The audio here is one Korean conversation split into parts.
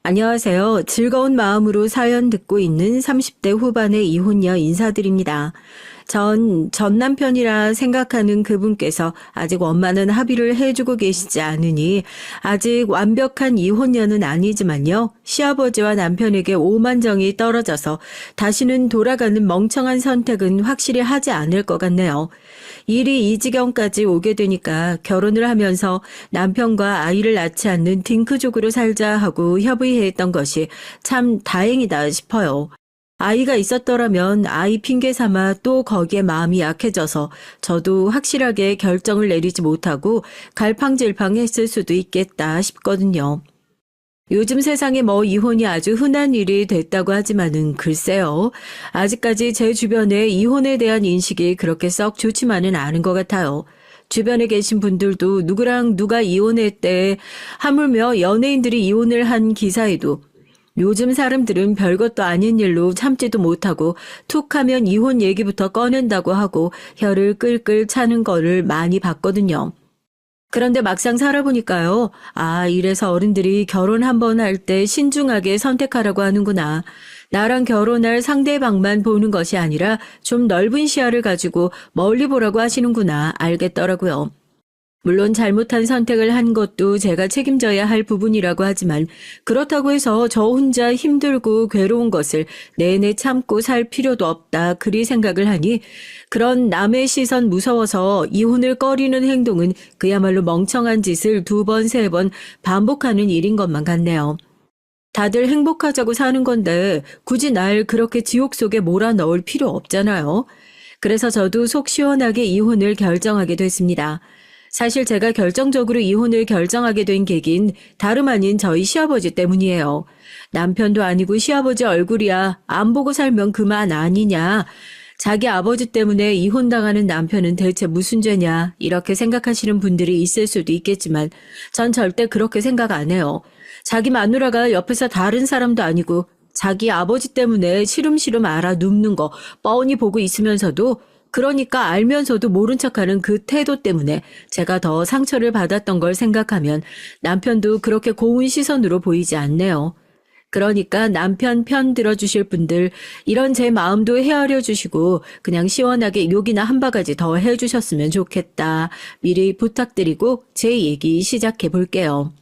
안녕하세요. 즐거운 마음으로 사연 듣고 있는 30대 후반의 이혼녀 인사드립니다. 전 남편이라 생각하는 그분께서 아직 원만한 합의를 해주고 계시지 않으니 아직 완벽한 이혼녀는 아니지만요. 시아버지와 남편에게 오만정이 떨어져서 다시는 돌아가는 멍청한 선택은 확실히 하지 않을 것 같네요. 일이 이 지경까지 오게 되니까 결혼을 하면서 남편과 아이를 낳지 않는 딩크족으로 살자 하고 협의했던 것이 참 다행이다 싶어요. 아이가 있었더라면 아이 핑계 삼아 또 거기에 마음이 약해져서 저도 확실하게 결정을 내리지 못하고 갈팡질팡했을 수도 있겠다 싶거든요. 요즘 세상에 이혼이 아주 흔한 일이 됐다고 하지만은 글쎄요. 아직까지 제 주변에 이혼에 대한 인식이 그렇게 썩 좋지만은 않은 것 같아요. 주변에 계신 분들도 누구랑 누가 이혼했대 하물며 연예인들이 이혼을 한 기사에도 요즘 사람들은 별것도 아닌 일로 참지도 못하고 툭 하면 이혼 얘기부터 꺼낸다고 하고 혀를 끌끌 차는 거를 많이 봤거든요. 그런데 막상 살아보니까요. 이래서 어른들이 결혼 한 번 할 때 신중하게 선택하라고 하는구나. 나랑 결혼할 상대방만 보는 것이 아니라 좀 넓은 시야를 가지고 멀리 보라고 하시는구나 알겠더라고요. 물론 잘못한 선택을 한 것도 제가 책임져야 할 부분이라고 하지만 그렇다고 해서 저 혼자 힘들고 괴로운 것을 내내 참고 살 필요도 없다 그리 생각을 하니 그런 남의 시선 무서워서 이혼을 꺼리는 행동은 그야말로 멍청한 짓을 2번, 3번 반복하는 일인 것만 같네요. 다들 행복하자고 사는 건데 굳이 날 그렇게 지옥 속에 몰아넣을 필요 없잖아요. 그래서 저도 속 시원하게 이혼을 결정하게 됐습니다. 사실 제가 결정적으로 이혼을 결정하게 된 계기는 다름 아닌 저희 시아버지 때문이에요. 남편도 아니고 시아버지 얼굴이야 안 보고 살면 그만 아니냐. 자기 아버지 때문에 이혼당하는 남편은 대체 무슨 죄냐 이렇게 생각하시는 분들이 있을 수도 있겠지만 전 절대 그렇게 생각 안 해요. 자기 마누라가 옆에서 다른 사람도 아니고 자기 아버지 때문에 시름시름 알아 눕는 거 뻔히 보고 있으면서도 그러니까 알면서도 모른 척하는 그 태도 때문에 제가 더 상처를 받았던 걸 생각하면 남편도 그렇게 고운 시선으로 보이지 않네요. 그러니까 남편 편 들어주실 분들 이런 제 마음도 헤아려 주시고 그냥 시원하게 욕이나 한 바가지 더 해주셨으면 좋겠다. 미리 부탁드리고 제 얘기 시작해 볼게요.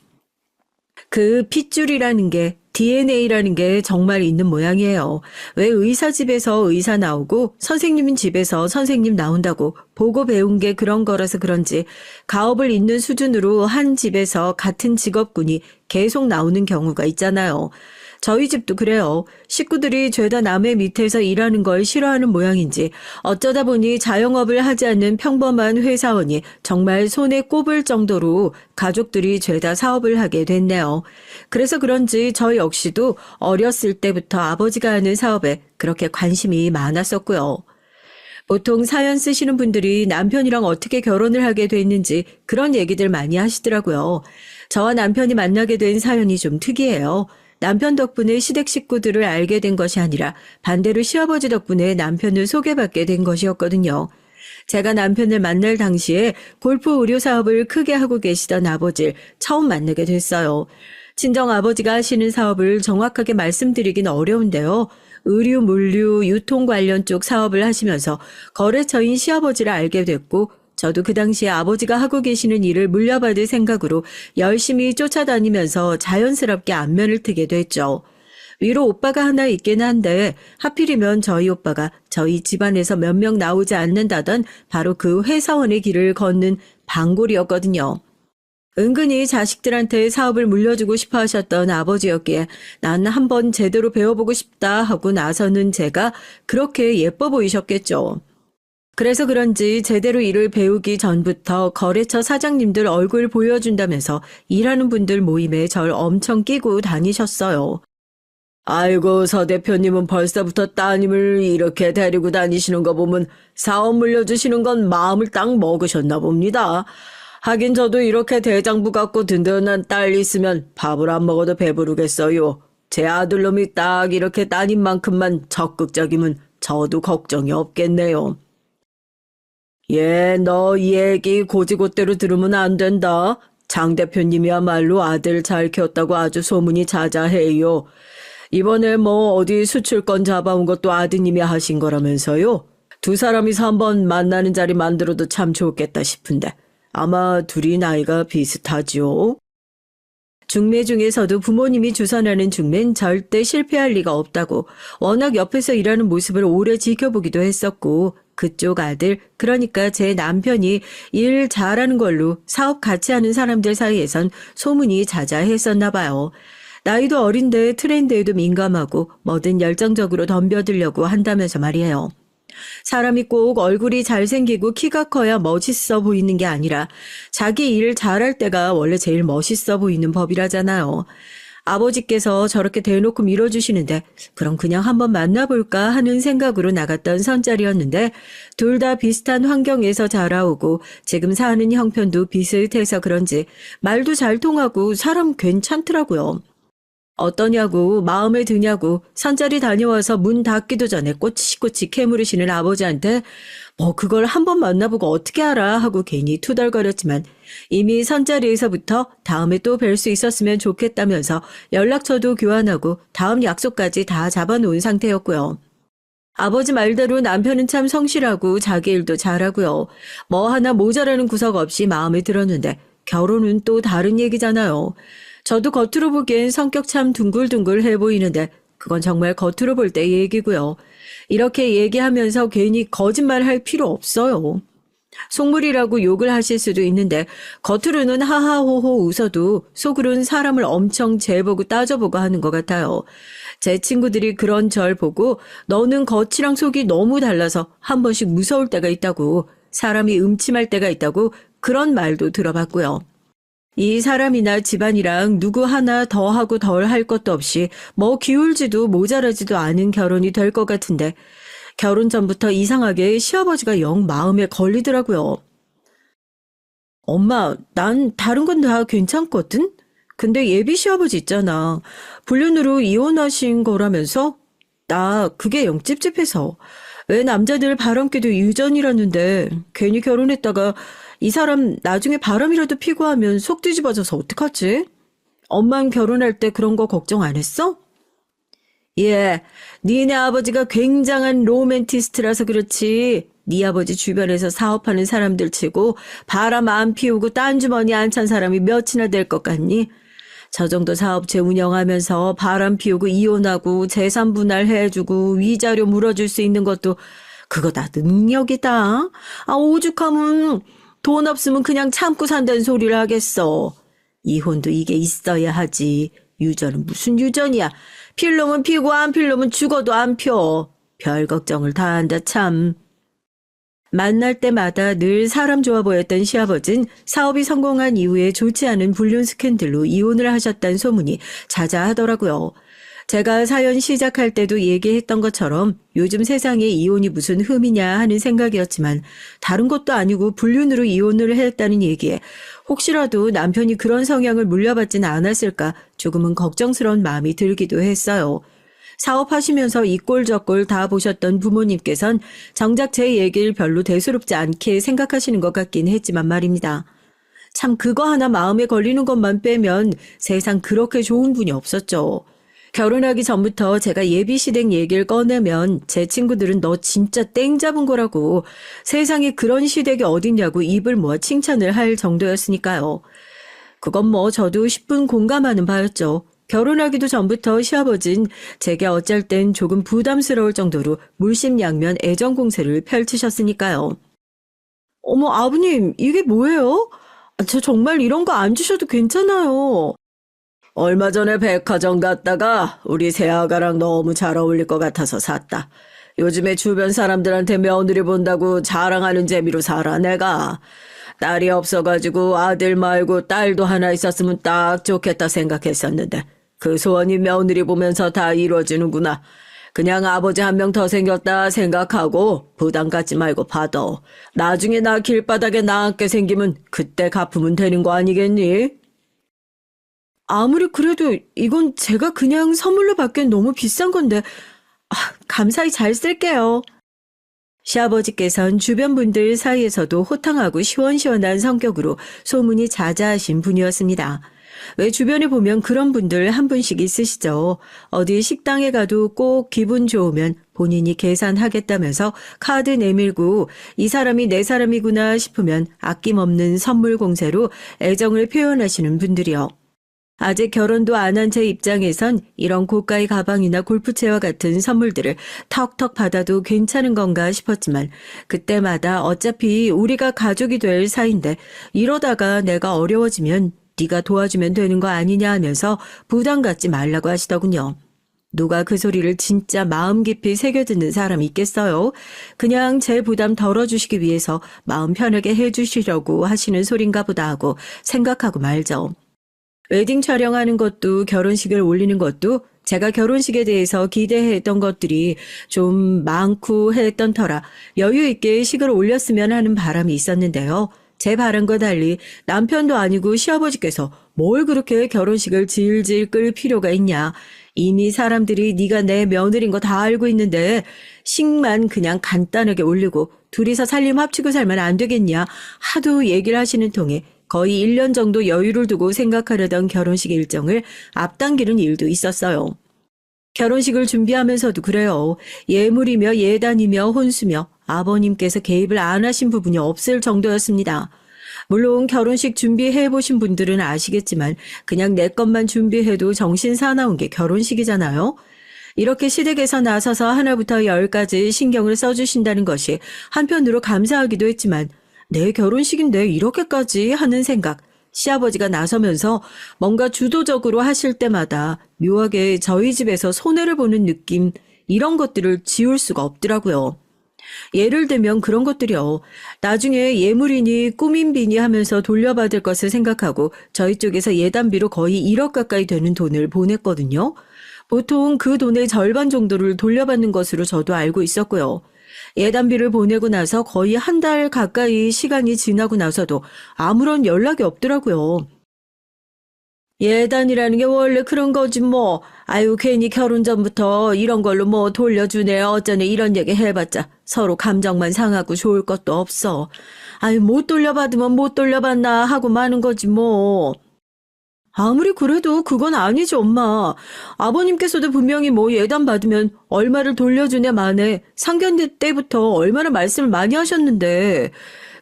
그 핏줄이라는 게 DNA라는 게 정말 있는 모양이에요. 왜 의사 집에서 의사 나오고 선생님 집에서 선생님 나온다고 보고 배운 게 그런 거라서 그런지 가업을 잇는 수준으로 한 집에서 같은 직업군이 계속 나오는 경우가 있잖아요. 저희 집도 그래요. 식구들이 죄다 남의 밑에서 일하는 걸 싫어하는 모양인지 어쩌다 보니 자영업을 하지 않는 평범한 회사원이 정말 손에 꼽을 정도로 가족들이 죄다 사업을 하게 됐네요. 그래서 그런지 저 역시도 어렸을 때부터 아버지가 하는 사업에 그렇게 관심이 많았었고요. 보통 사연 쓰시는 분들이 남편이랑 어떻게 결혼을 하게 됐는지 그런 얘기들 많이 하시더라고요. 저와 남편이 만나게 된 사연이 좀 특이해요. 남편 덕분에 시댁 식구들을 알게 된 것이 아니라 반대로 시아버지 덕분에 남편을 소개받게 된 것이었거든요. 제가 남편을 만날 당시에 골프 의료 사업을 크게 하고 계시던 아버지를 처음 만나게 됐어요. 친정 아버지가 하시는 사업을 정확하게 말씀드리긴 어려운데요. 의류, 물류, 유통 관련 쪽 사업을 하시면서 거래처인 시아버지를 알게 됐고 저도 그 당시에 아버지가 하고 계시는 일을 물려받을 생각으로 열심히 쫓아다니면서 자연스럽게 안면을 트게 됐죠. 위로 오빠가 하나 있긴 한데 하필이면 저희 오빠가 저희 집안에서 몇 명 나오지 않는다던 바로 그 회사원의 길을 걷는 방골이었거든요. 은근히 자식들한테 사업을 물려주고 싶어 하셨던 아버지였기에 난 한번 제대로 배워보고 싶다 하고 나서는 제가 그렇게 예뻐 보이셨겠죠. 그래서 그런지 제대로 일을 배우기 전부터 거래처 사장님들 얼굴 보여준다면서 일하는 분들 모임에 절 엄청 끼고 다니셨어요. 아이고, 서 대표님은 벌써부터 따님을 이렇게 데리고 다니시는 거 보면 사업 물려주시는 건 마음을 딱 먹으셨나 봅니다. 하긴 저도 이렇게 대장부 같고 든든한 딸 있으면 밥을 안 먹어도 배부르겠어요. 제 아들놈이 딱 이렇게 따님만큼만 적극적이면 저도 걱정이 없겠네요. 너 이 얘기 고지고대로 들으면 안 된다. 장 대표님이야말로 아들 잘 키웠다고 아주 소문이 자자해요. 이번에 뭐 어디 수출권 잡아온 것도 아드님이 하신 거라면서요? 두 사람이서 한번 만나는 자리 만들어도 참 좋겠다 싶은데 아마 둘이 나이가 비슷하지요? 중매 중에서도 부모님이 주선하는 중매는 절대 실패할 리가 없다고 워낙 옆에서 일하는 모습을 오래 지켜보기도 했었고 그쪽 아들, 그러니까 제 남편이 일 잘하는 걸로 사업 같이 하는 사람들 사이에선 소문이 자자했었나 봐요. 나이도 어린데 트렌드에도 민감하고 뭐든 열정적으로 덤벼들려고 한다면서 말이에요. 사람이 꼭 얼굴이 잘생기고 키가 커야 멋있어 보이는 게 아니라 자기 일 잘할 때가 원래 제일 멋있어 보이는 법이라잖아요. 아버지께서 저렇게 대놓고 밀어주시는데 그럼 그냥 한번 만나볼까 하는 생각으로 나갔던 선짜리였는데 둘 다 비슷한 환경에서 자라오고 지금 사는 형편도 비슷해서 그런지 말도 잘 통하고 사람 괜찮더라고요. 어떠냐고 마음에 드냐고 선자리 다녀와서 문 닫기도 전에 꼬치꼬치 캐물으시는 아버지한테 뭐 그걸 한번 만나보고 어떻게 알아 하고 괜히 투덜거렸지만 이미 선자리에서부터 다음에 또 뵐 수 있었으면 좋겠다면서 연락처도 교환하고 다음 약속까지 다 잡아놓은 상태였고요. 아버지 말대로 남편은 참 성실하고 자기 일도 잘하고요. 뭐 하나 모자라는 구석 없이 마음에 들었는데 결혼은 또 다른 얘기잖아요. 저도 겉으로 보기엔 성격 참 둥글둥글해 보이는데 그건 정말 겉으로 볼 때 얘기고요. 이렇게 얘기하면서 괜히 거짓말할 필요 없어요. 속물이라고 욕을 하실 수도 있는데 겉으로는 하하호호 웃어도 속으로는 사람을 엄청 재보고 따져보고 하는 것 같아요. 제 친구들이 그런 절 보고 너는 겉이랑 속이 너무 달라서 한 번씩 무서울 때가 있다고 사람이 음침할 때가 있다고 그런 말도 들어봤고요. 이 사람이나 집안이랑 누구 하나 더 하고 덜 할 것도 없이 뭐 기울지도 모자라지도 않은 결혼이 될 것 같은데 결혼 전부터 이상하게 시아버지가 영 마음에 걸리더라고요. 엄마, 난 다른 건 다 괜찮거든? 근데 예비 시아버지 있잖아. 불륜으로 이혼하신 거라면서? 나 그게 영 찝찝해서. 왜 남자들 바람기도 유전이라는데 괜히 결혼했다가 이 사람 나중에 바람이라도 피고 하면 속 뒤집어져서 어떡하지? 엄만 결혼할 때 그런 거 걱정 안 했어? 예, 니네 아버지가 굉장한 로맨티스트라서 그렇지. 네 아버지 주변에서 사업하는 사람들 치고 바람 안 피우고 딴 주머니 안 찬 사람이 몇이나 될 것 같니? 저 정도 사업체 운영하면서 바람 피우고 이혼하고 재산 분할해주고 위자료 물어줄 수 있는 것도 그거 다 능력이다. 아, 오죽하면 돈 없으면 그냥 참고 산다는 소리를 하겠어. 이혼도 이게 있어야 하지. 유전은 무슨 유전이야. 필 놈은 피고 안 필 놈은 죽어도 안 펴. 별 걱정을 다 한다 참. 만날 때마다 늘 사람 좋아 보였던 시아버진 사업이 성공한 이후에 좋지 않은 불륜 스캔들로 이혼을 하셨다는 소문이 자자하더라고요. 제가 사연 시작할 때도 얘기했던 것처럼 요즘 세상에 이혼이 무슨 흠이냐 하는 생각이었지만 다른 것도 아니고 불륜으로 이혼을 했다는 얘기에 혹시라도 남편이 그런 성향을 물려받진 않았을까 조금은 걱정스러운 마음이 들기도 했어요. 사업하시면서 이 꼴 저 꼴 다 보셨던 부모님께선 정작 제 얘기를 별로 대수롭지 않게 생각하시는 것 같긴 했지만 말입니다. 참 그거 하나 마음에 걸리는 것만 빼면 세상 그렇게 좋은 분이 없었죠. 결혼하기 전부터 제가 예비시댁 얘기를 꺼내면 제 친구들은 너 진짜 땡 잡은 거라고 세상에 그런 시댁이 어딨냐고 입을 모아 칭찬을 할 정도였으니까요. 그건 뭐 저도 10분 공감하는 바였죠. 결혼하기도 전부터 시아버진 제게 어쩔 땐 조금 부담스러울 정도로 물심양면 애정 공세를 펼치셨으니까요. 어머 아버님 이게 뭐예요? 저 정말 이런 거 안 주셔도 괜찮아요. 얼마 전에 백화점 갔다가 우리 새아가랑 너무 잘 어울릴 것 같아서 샀다. 요즘에 주변 사람들한테 며느리 본다고 자랑하는 재미로 살아 내가. 딸이 없어가지고 아들 말고 딸도 하나 있었으면 딱 좋겠다 생각했었는데 그 소원이 며느리 보면서 다 이루어지는구나. 그냥 아버지 한 명 더 생겼다 생각하고 부담 갖지 말고 받아. 나중에 나 길바닥에 나앉게 생기면 그때 갚으면 되는 거 아니겠니? 아무리 그래도 이건 제가 그냥 선물로 받기엔 너무 비싼 건데 감사히 잘 쓸게요. 시아버지께선 주변 분들 사이에서도 호탕하고 시원시원한 성격으로 소문이 자자하신 분이었습니다. 왜 주변에 보면 그런 분들 한 분씩 있으시죠. 어디 식당에 가도 꼭 기분 좋으면 본인이 계산하겠다면서 카드 내밀고 이 사람이 내 사람이구나 싶으면 아낌없는 선물 공세로 애정을 표현하시는 분들이요. 아직 결혼도 안 한 제 입장에선 이런 고가의 가방이나 골프채와 같은 선물들을 턱턱 받아도 괜찮은 건가 싶었지만 그때마다 어차피 우리가 가족이 될 사이인데 이러다가 내가 어려워지면 네가 도와주면 되는 거 아니냐 하면서 부담 갖지 말라고 하시더군요. 누가 그 소리를 진짜 마음 깊이 새겨듣는 사람이 있겠어요? 그냥 제 부담 덜어주시기 위해서 마음 편하게 해주시려고 하시는 소린가 보다 하고 생각하고 말죠. 웨딩 촬영하는 것도 결혼식을 올리는 것도 제가 결혼식에 대해서 기대했던 것들이 좀 많고 했던 터라 여유 있게 식을 올렸으면 하는 바람이 있었는데요. 제 바람과 달리 남편도 아니고 시아버지께서 뭘 그렇게 결혼식을 질질 끌 필요가 있냐. 이미 사람들이 네가 내 며느리인 거 다 알고 있는데 식만 그냥 간단하게 올리고 둘이서 살림 합치고 살면 안 되겠냐. 하도 얘기를 하시는 통에 거의 1년 정도 여유를 두고 생각하려던 결혼식 일정을 앞당기는 일도 있었어요. 결혼식을 준비하면서도 그래요. 예물이며 예단이며 혼수며 아버님께서 개입을 안 하신 부분이 없을 정도였습니다. 물론 결혼식 준비해보신 분들은 아시겠지만 그냥 내 것만 준비해도 정신 사나운 게 결혼식이잖아요. 이렇게 시댁에서 나서서 하나부터 열까지 신경을 써주신다는 것이 한편으로 감사하기도 했지만 내 결혼식인데 이렇게까지 하는 생각, 시아버지가 나서면서 뭔가 주도적으로 하실 때마다 묘하게 저희 집에서 손해를 보는 느낌, 이런 것들을 지울 수가 없더라고요. 예를 들면 그런 것들이요. 나중에 예물이니 꾸민비니 하면서 돌려받을 것을 생각하고 저희 쪽에서 예단비로 거의 1억 가까이 되는 돈을 보냈거든요. 보통 그 돈의 절반 정도를 돌려받는 것으로 저도 알고 있었고요. 예단비를 보내고 나서 거의 한 달 가까이 시간이 지나고 나서도 아무런 연락이 없더라고요. 예단이라는 게 원래 그런 거지 뭐. 아유 괜히 결혼 전부터 이런 걸로 뭐 돌려주네 어쩌네 이런 얘기 해봤자 서로 감정만 상하고 좋을 것도 없어. 아유 못 돌려받으면 못 돌려받나 하고 마는 거지 뭐. 아무리 그래도 그건 아니지 엄마. 아버님께서도 분명히 뭐 예단 받으면 얼마를 돌려주냐 마네 상견례 때부터 얼마나 말씀을 많이 하셨는데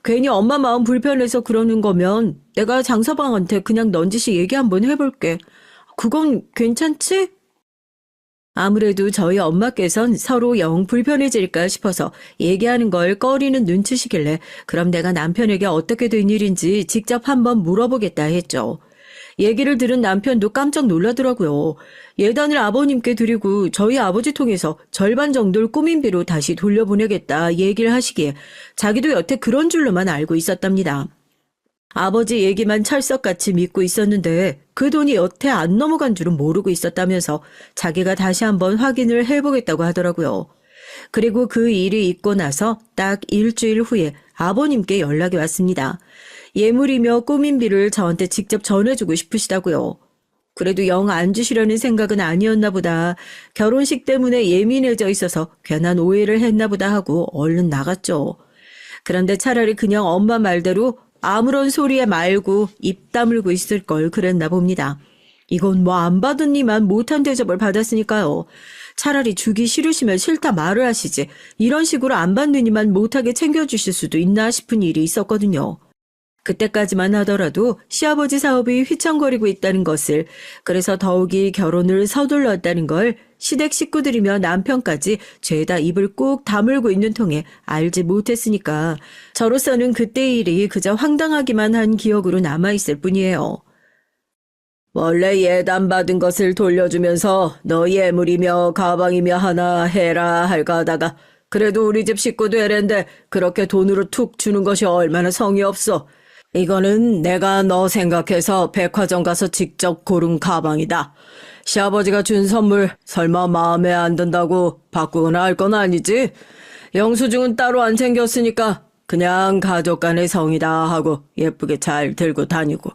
괜히 엄마 마음 불편해서 그러는 거면 내가 장서방한테 그냥 넌지시 얘기 한번 해볼게. 그건 괜찮지? 아무래도 저희 엄마께선 서로 영 불편해질까 싶어서 얘기하는 걸 꺼리는 눈치시길래 그럼 내가 남편에게 어떻게 된 일인지 직접 한번 물어보겠다 했죠. 얘기를 들은 남편도 깜짝 놀라더라고요. 예단을 아버님께 드리고 저희 아버지 통해서 절반 정도를 꾸민비로 다시 돌려보내겠다 얘기를 하시기에 자기도 여태 그런 줄로만 알고 있었답니다. 아버지 얘기만 철석같이 믿고 있었는데 그 돈이 여태 안 넘어간 줄은 모르고 있었다면서 자기가 다시 한번 확인을 해보겠다고 하더라고요. 그리고 그 일이 있고 나서 딱 일주일 후에 아버님께 연락이 왔습니다. 예물이며 꾸민비를 저한테 직접 전해주고 싶으시다고요. 그래도 영 안 주시려는 생각은 아니었나 보다. 결혼식 때문에 예민해져 있어서 괜한 오해를 했나 보다 하고 얼른 나갔죠. 그런데 차라리 그냥 엄마 말대로 아무런 소리에 말고 입 다물고 있을 걸 그랬나 봅니다. 이건 뭐 안 받은 이만 못한 대접을 받았으니까요. 차라리 주기 싫으시면 싫다 말을 하시지. 이런 식으로 안 받는 이만 못하게 챙겨주실 수도 있나 싶은 일이 있었거든요. 그때까지만 하더라도 시아버지 사업이 휘청거리고 있다는 것을, 그래서 더욱이 결혼을 서둘렀다는 걸 시댁 식구들이며 남편까지 죄다 입을 꾹 다물고 있는 통에 알지 못했으니까 저로서는 그때의 일이 그저 황당하기만 한 기억으로 남아있을 뿐이에요. 원래 예단 받은 것을 돌려주면서 너 예물이며 가방이며 하나 해라 할까 하다가 그래도 우리 집 식구 되랜데 그렇게 돈으로 툭 주는 것이 얼마나 성의 없어. 이거는 내가 너 생각해서 백화점 가서 직접 고른 가방이다. 시아버지가 준 선물 설마 마음에 안 든다고 바꾸거나 할 건 아니지? 영수증은 따로 안 챙겼으니까 그냥 가족 간의 성이다 하고 예쁘게 잘 들고 다니고,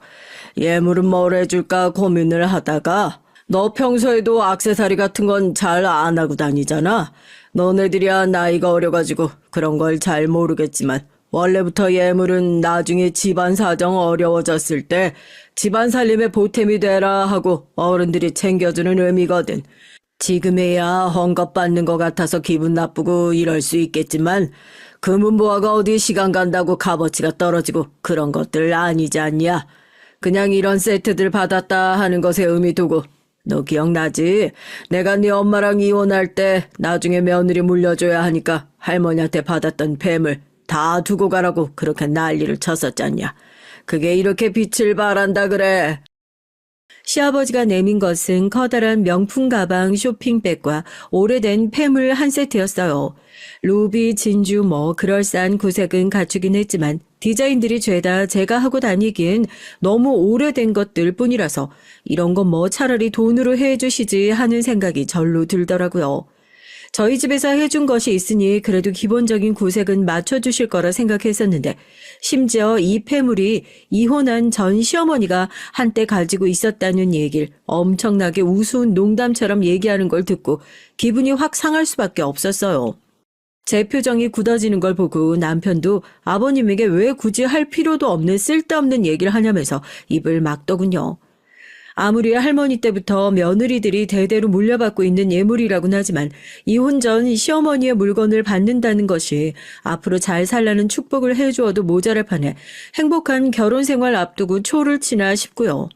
예물은 뭘 해줄까 고민을 하다가 너 평소에도 액세서리 같은 건 잘 안 하고 다니잖아. 너네들이야 나이가 어려가지고 그런 걸 잘 모르겠지만 원래부터 예물은 나중에 집안 사정 어려워졌을 때 집안 살림에 보탬이 되라 하고 어른들이 챙겨주는 의미거든. 지금에야 헝겊받는 것 같아서 기분 나쁘고 이럴 수 있겠지만 금은보화가 어디 시간 간다고 값어치가 떨어지고 그런 것들 아니지 않냐. 그냥 이런 세트들 받았다 하는 것에 의미 두고. 너 기억나지? 내가 네 엄마랑 이혼할 때 나중에 며느리 물려줘야 하니까 할머니한테 받았던 뱀을 다 두고 가라고 그렇게 난리를 쳤었잖냐. 그게 이렇게 빛을 발한다 그래. 시아버지가 내민 것은 커다란 명품 가방 쇼핑백과 오래된 폐물 한 세트였어요. 루비, 진주 그럴싸한 구색은 갖추긴 했지만 디자인들이 죄다 제가 하고 다니기엔 너무 오래된 것들 뿐이라서 이런 건 차라리 돈으로 해주시지 하는 생각이 절로 들더라고요. 저희 집에서 해준 것이 있으니 그래도 기본적인 구색은 맞춰주실 거라 생각했었는데 심지어 이 폐물이 이혼한 전 시어머니가 한때 가지고 있었다는 얘기를 엄청나게 우스운 농담처럼 얘기하는 걸 듣고 기분이 확 상할 수밖에 없었어요. 제 표정이 굳어지는 걸 보고 남편도 아버님에게 왜 굳이 할 필요도 없는 쓸데없는 얘기를 하냐면서 입을 막더군요. 아무리 할머니 때부터 며느리들이 대대로 물려받고 있는 예물이라고는 하지만 이혼 전 시어머니의 물건을 받는다는 것이 앞으로 잘 살라는 축복을 해주어도 모자랄 판에 행복한 결혼 생활 앞두고 초를 치나 싶고요.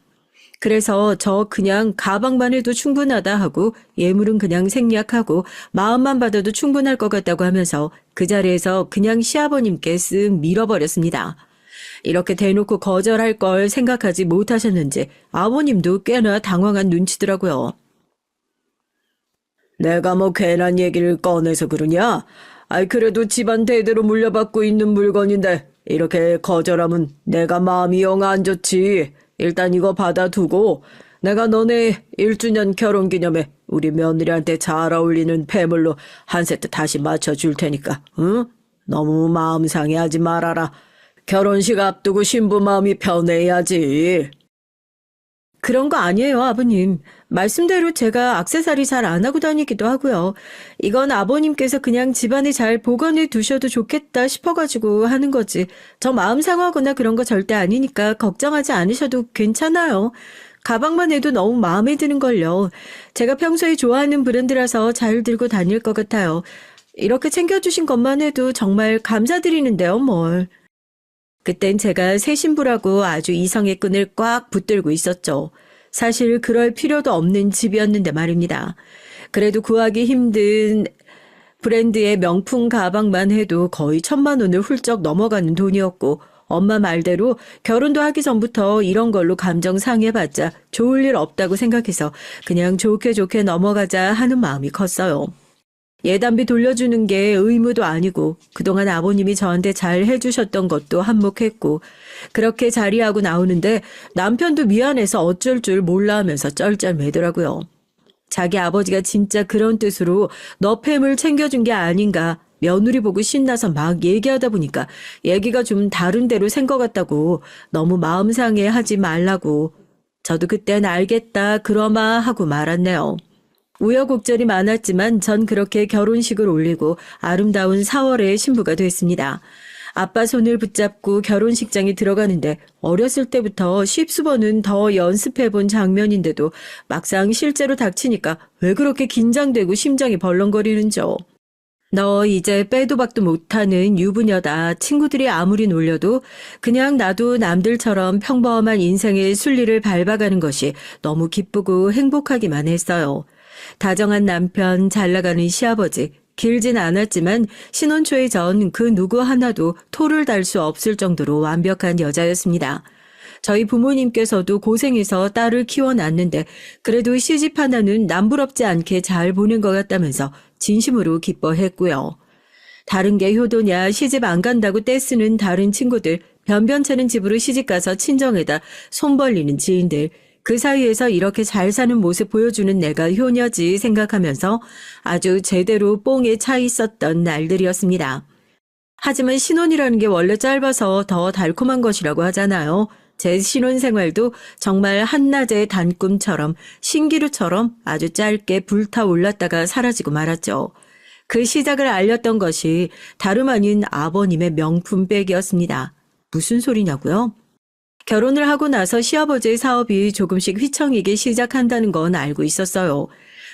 그래서 저 그냥 가방만 해도 충분하다 하고 예물은 그냥 생략하고 마음만 받아도 충분할 것 같다고 하면서 그 자리에서 그냥 시아버님께 쓱 밀어버렸습니다. 이렇게 대놓고 거절할 걸 생각하지 못하셨는지 아버님도 꽤나 당황한 눈치더라고요. 내가 괜한 얘기를 꺼내서 그러냐? 아이 그래도 집안 대대로 물려받고 있는 물건인데 이렇게 거절하면 내가 마음이 영 안 좋지. 일단 이거 받아두고 내가 너네 1주년 결혼기념에 우리 며느리한테 잘 어울리는 폐물로 한 세트 다시 맞춰줄 테니까, 응? 너무 마음 상해하지 말아라. 결혼식 앞두고 신부 마음이 편해야지. 그런 거 아니에요, 아버님. 말씀대로 제가 액세서리 잘 안 하고 다니기도 하고요. 이건 아버님께서 그냥 집안에 잘 보관해 두셔도 좋겠다 싶어가지고 하는 거지. 저 마음 상하거나 그런 거 절대 아니니까 걱정하지 않으셔도 괜찮아요. 가방만 해도 너무 마음에 드는걸요. 제가 평소에 좋아하는 브랜드라서 잘 들고 다닐 것 같아요. 이렇게 챙겨주신 것만 해도 정말 감사드리는데요, 뭘. 그땐 제가 새 신부라고 아주 이성의 끈을 꽉 붙들고 있었죠. 사실 그럴 필요도 없는 집이었는데 말입니다. 그래도 구하기 힘든 브랜드의 명품 가방만 해도 거의 1,000만 원을 훌쩍 넘어가는 돈이었고 엄마 말대로 결혼도 하기 전부터 이런 걸로 감정 상해봤자 좋을 일 없다고 생각해서 그냥 좋게 좋게 넘어가자 하는 마음이 컸어요. 예단비 돌려주는 게 의무도 아니고 그동안 아버님이 저한테 잘 해주셨던 것도 한몫했고 그렇게 자리하고 나오는데 남편도 미안해서 어쩔 줄 몰라 하면서 쩔쩔매더라고요. 자기 아버지가 진짜 그런 뜻으로 너 팸을 챙겨준 게 아닌가 며느리 보고 신나서 막 얘기하다 보니까 얘기가 좀 다른 데로 샌 것 같다고 너무 마음 상해 하지 말라고. 저도 그땐 알겠다 그러마 하고 말았네요. 우여곡절이 많았지만 전 그렇게 결혼식을 올리고 아름다운 4월의 신부가 됐습니다. 아빠 손을 붙잡고 결혼식장에 들어가는데 어렸을 때부터 십수번은 더 연습해본 장면인데도 막상 실제로 닥치니까 왜 그렇게 긴장되고 심장이 벌렁거리는죠. 너 이제 빼도 박도 못하는 유부녀다. 친구들이 아무리 놀려도 그냥 나도 남들처럼 평범한 인생의 순리를 밟아가는 것이 너무 기쁘고 행복하기만 했어요. 다정한 남편, 잘나가는 시아버지, 길진 않았지만 신혼 초에 전 그 누구 하나도 토를 달 수 없을 정도로 완벽한 여자였습니다. 저희 부모님께서도 고생해서 딸을 키워놨는데 그래도 시집 하나는 남부럽지 않게 잘 보낸 것 같다면서 진심으로 기뻐했고요. 다른 게 효도냐 시집 안 간다고 떼쓰는 다른 친구들, 변변찮은 집으로 시집가서 친정에다 손 벌리는 지인들, 그 사이에서 이렇게 잘 사는 모습 보여주는 내가 효녀지 생각하면서 아주 제대로 뽕에 차 있었던 날들이었습니다. 하지만 신혼이라는 게 원래 짧아서 더 달콤한 것이라고 하잖아요. 제 신혼 생활도 정말 한낮의 단꿈처럼 신기루처럼 아주 짧게 불타올랐다가 사라지고 말았죠. 그 시작을 알렸던 것이 다름 아닌 아버님의 명품백이었습니다. 무슨 소리냐고요? 결혼을 하고 나서 시아버지의 사업이 조금씩 휘청이기 시작한다는 건 알고 있었어요.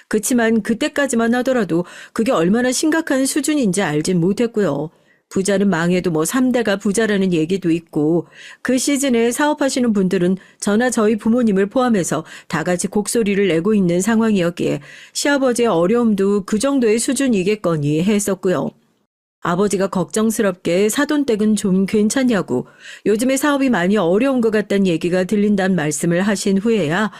그치만 그때까지만 하더라도 그게 얼마나 심각한 수준인지 알진 못했고요. 부자는 망해도 뭐 3대가 부자라는 얘기도 있고 그 시즌에 사업하시는 분들은 저나 저희 부모님을 포함해서 다 같이 곡소리를 내고 있는 상황이었기에 시아버지의 어려움도 그 정도의 수준이겠거니 했었고요. 아버지가 걱정스럽게 사돈댁은 좀 괜찮냐고 요즘에 사업이 많이 어려운 것 같다는 얘기가 들린다는 말씀을 하신 후에야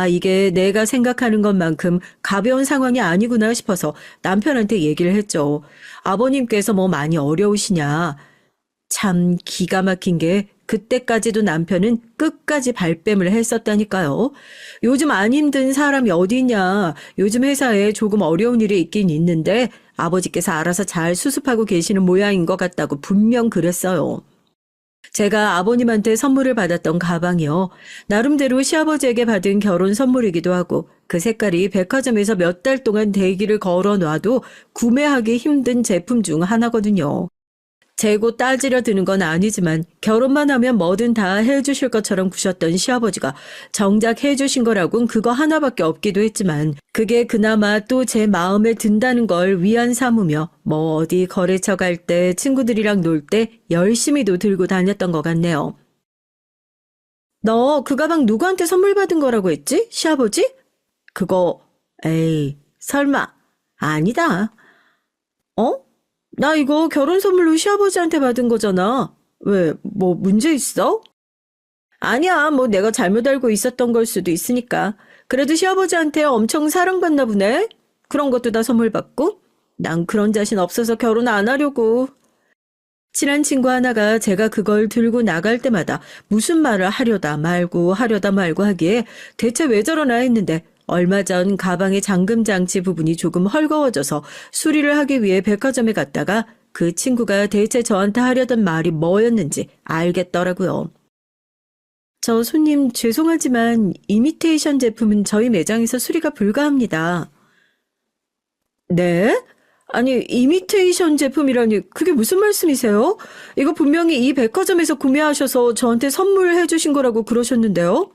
이게 내가 생각하는 것만큼 가벼운 상황이 아니구나 싶어서 남편한테 얘기를 했죠. 아버님께서 뭐 많이 어려우시냐. 참 기가 막힌 게 그때까지도 남편은 끝까지 발뺌을 했었다니까요. 요즘 안 힘든 사람이 어디 있냐. 요즘 회사에 조금 어려운 일이 있긴 있는데 아버지께서 알아서 잘 수습하고 계시는 모양인 것 같다고 분명 그랬어요. 제가 아버님한테 선물을 받았던 가방이요. 나름대로 시아버지에게 받은 결혼 선물이기도 하고 그 색깔이 백화점에서 몇 달 동안 대기를 걸어놔도 구매하기 힘든 제품 중 하나거든요. 재고 따지려 드는 건 아니지만 결혼만 하면 뭐든 다 해주실 것처럼 구셨던 시아버지가 정작 해주신 거라곤 그거 하나밖에 없기도 했지만 그게 그나마 또 제 마음에 든다는 걸 위안 삼으며 뭐 어디 거래처 갈 때 친구들이랑 놀 때 열심히도 들고 다녔던 것 같네요. 너 그 가방 누구한테 선물 받은 거라고 했지? 시아버지? 그거 에이 설마 아니다. 어? 나 이거 결혼 선물로 시아버지한테 받은 거잖아. 왜, 뭐 문제 있어? 아니야, 뭐 내가 잘못 알고 있었던 걸 수도 있으니까. 그래도 시아버지한테 엄청 사랑받나 보네? 그런 것도 다 선물 받고? 난 그런 자신 없어서 결혼 안 하려고. 친한 친구 하나가 제가 그걸 들고 나갈 때마다 무슨 말을 하려다 말고 하기에 대체 왜 저러나 했는데 얼마 전 가방의 잠금장치 부분이 조금 헐거워져서 수리를 하기 위해 백화점에 갔다가 그 친구가 대체 저한테 하려던 말이 뭐였는지 알겠더라고요. 저 손님 죄송하지만 이미테이션 제품은 저희 매장에서 수리가 불가합니다. 네? 아니 이미테이션 제품이라니 그게 무슨 말씀이세요? 이거 분명히 이 백화점에서 구매하셔서 저한테 선물해 주신 거라고 그러셨는데요?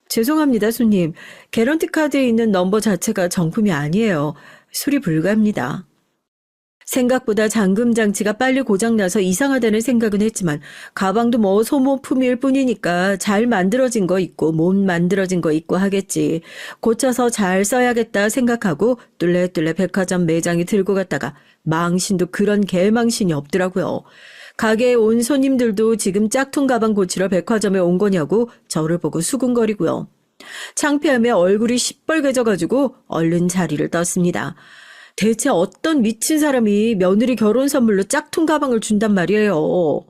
죄송합니다, 손님. 개런티 카드에 있는 넘버 자체가 정품이 아니에요. 수리 불가합니다. 생각보다 잠금 장치가 빨리 고장나서 이상하다는 생각은 했지만 가방도 뭐 소모품일 뿐이니까 잘 만들어진 거 있고 못 만들어진 거 있고 하겠지. 고쳐서 잘 써야겠다 생각하고 뚫레뚫레 백화점 매장에 들고 갔다가 망신도 그런 개망신이 없더라고요. 가게에 온 손님들도 지금 짝퉁 가방 고치러 백화점에 온 거냐고 저를 보고 수군거리고요. 창피함에 얼굴이 시뻘개져가지고 얼른 자리를 떴습니다. 대체 어떤 미친 사람이 며느리 결혼 선물로 짝퉁 가방을 준단 말이에요.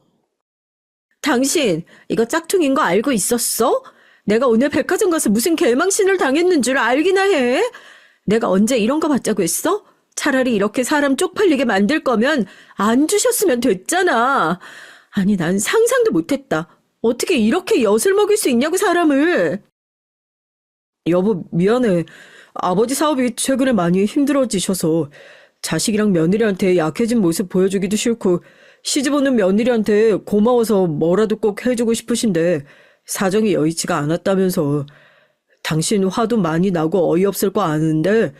당신 이거 짝퉁인 거 알고 있었어? 내가 오늘 백화점 가서 무슨 개망신을 당했는 줄 알기나 해? 내가 언제 이런 거 받자고 했어? 차라리 이렇게 사람 쪽팔리게 만들 거면 안 주셨으면 됐잖아. 아니 난 상상도 못했다. 어떻게 이렇게 엿을 먹일 수 있냐고 사람을. 여보 미안해. 아버지 사업이 최근에 많이 힘들어지셔서 자식이랑 며느리한테 약해진 모습 보여주기도 싫고 시집 오는 며느리한테 고마워서 뭐라도 꼭 해주고 싶으신데 사정이 여의치가 않았다면서. 당신 화도 많이 나고 어이없을 거 아는데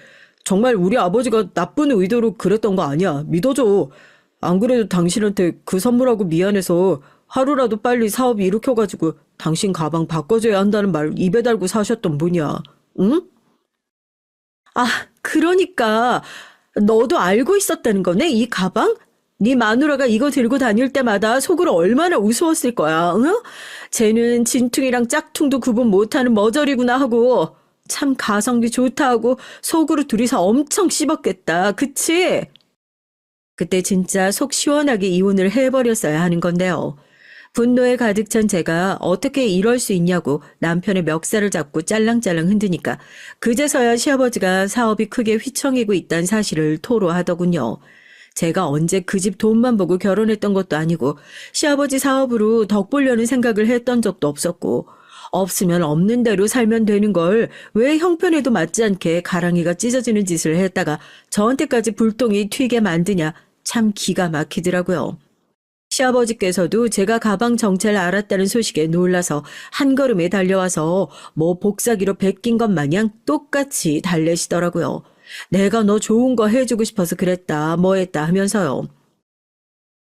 정말 우리 아버지가 나쁜 의도로 그랬던 거 아니야. 믿어줘. 안 그래도 당신한테 그 선물하고 미안해서 하루라도 빨리 사업 일으켜가지고 당신 가방 바꿔줘야 한다는 말 입에 달고 사셨던 분이야. 응? 그러니까 너도 알고 있었다는 거네, 이 가방? 네 마누라가 이거 들고 다닐 때마다 속으로 얼마나 우스웠을 거야, 응? 쟤는 진퉁이랑 짝퉁도 구분 못하는 머저리구나 하고 참 가성비 좋다 하고 속으로 둘이서 엄청 씹었겠다, 그치? 그때 진짜 속 시원하게 이혼을 해버렸어야 하는 건데요. 분노에 가득 찬 제가 어떻게 이럴 수 있냐고 남편의 멱살을 잡고 짤랑짤랑 흔드니까 그제서야 시아버지가 사업이 크게 휘청이고 있다는 사실을 토로하더군요. 제가 언제 그 집 돈만 보고 결혼했던 것도 아니고 시아버지 사업으로 덕 보려는 생각을 했던 적도 없었고 없으면 없는 대로 살면 되는 걸 왜 형편에도 맞지 않게 가랑이가 찢어지는 짓을 했다가 저한테까지 불똥이 튀게 만드냐 참 기가 막히더라고요. 시아버지께서도 제가 가방 정체를 알았다는 소식에 놀라서 한 걸음에 달려와서 뭐 복사기로 베낀 것 마냥 똑같이 달래시더라고요. 내가 너 좋은 거 해주고 싶어서 그랬다 뭐 했다 하면서요.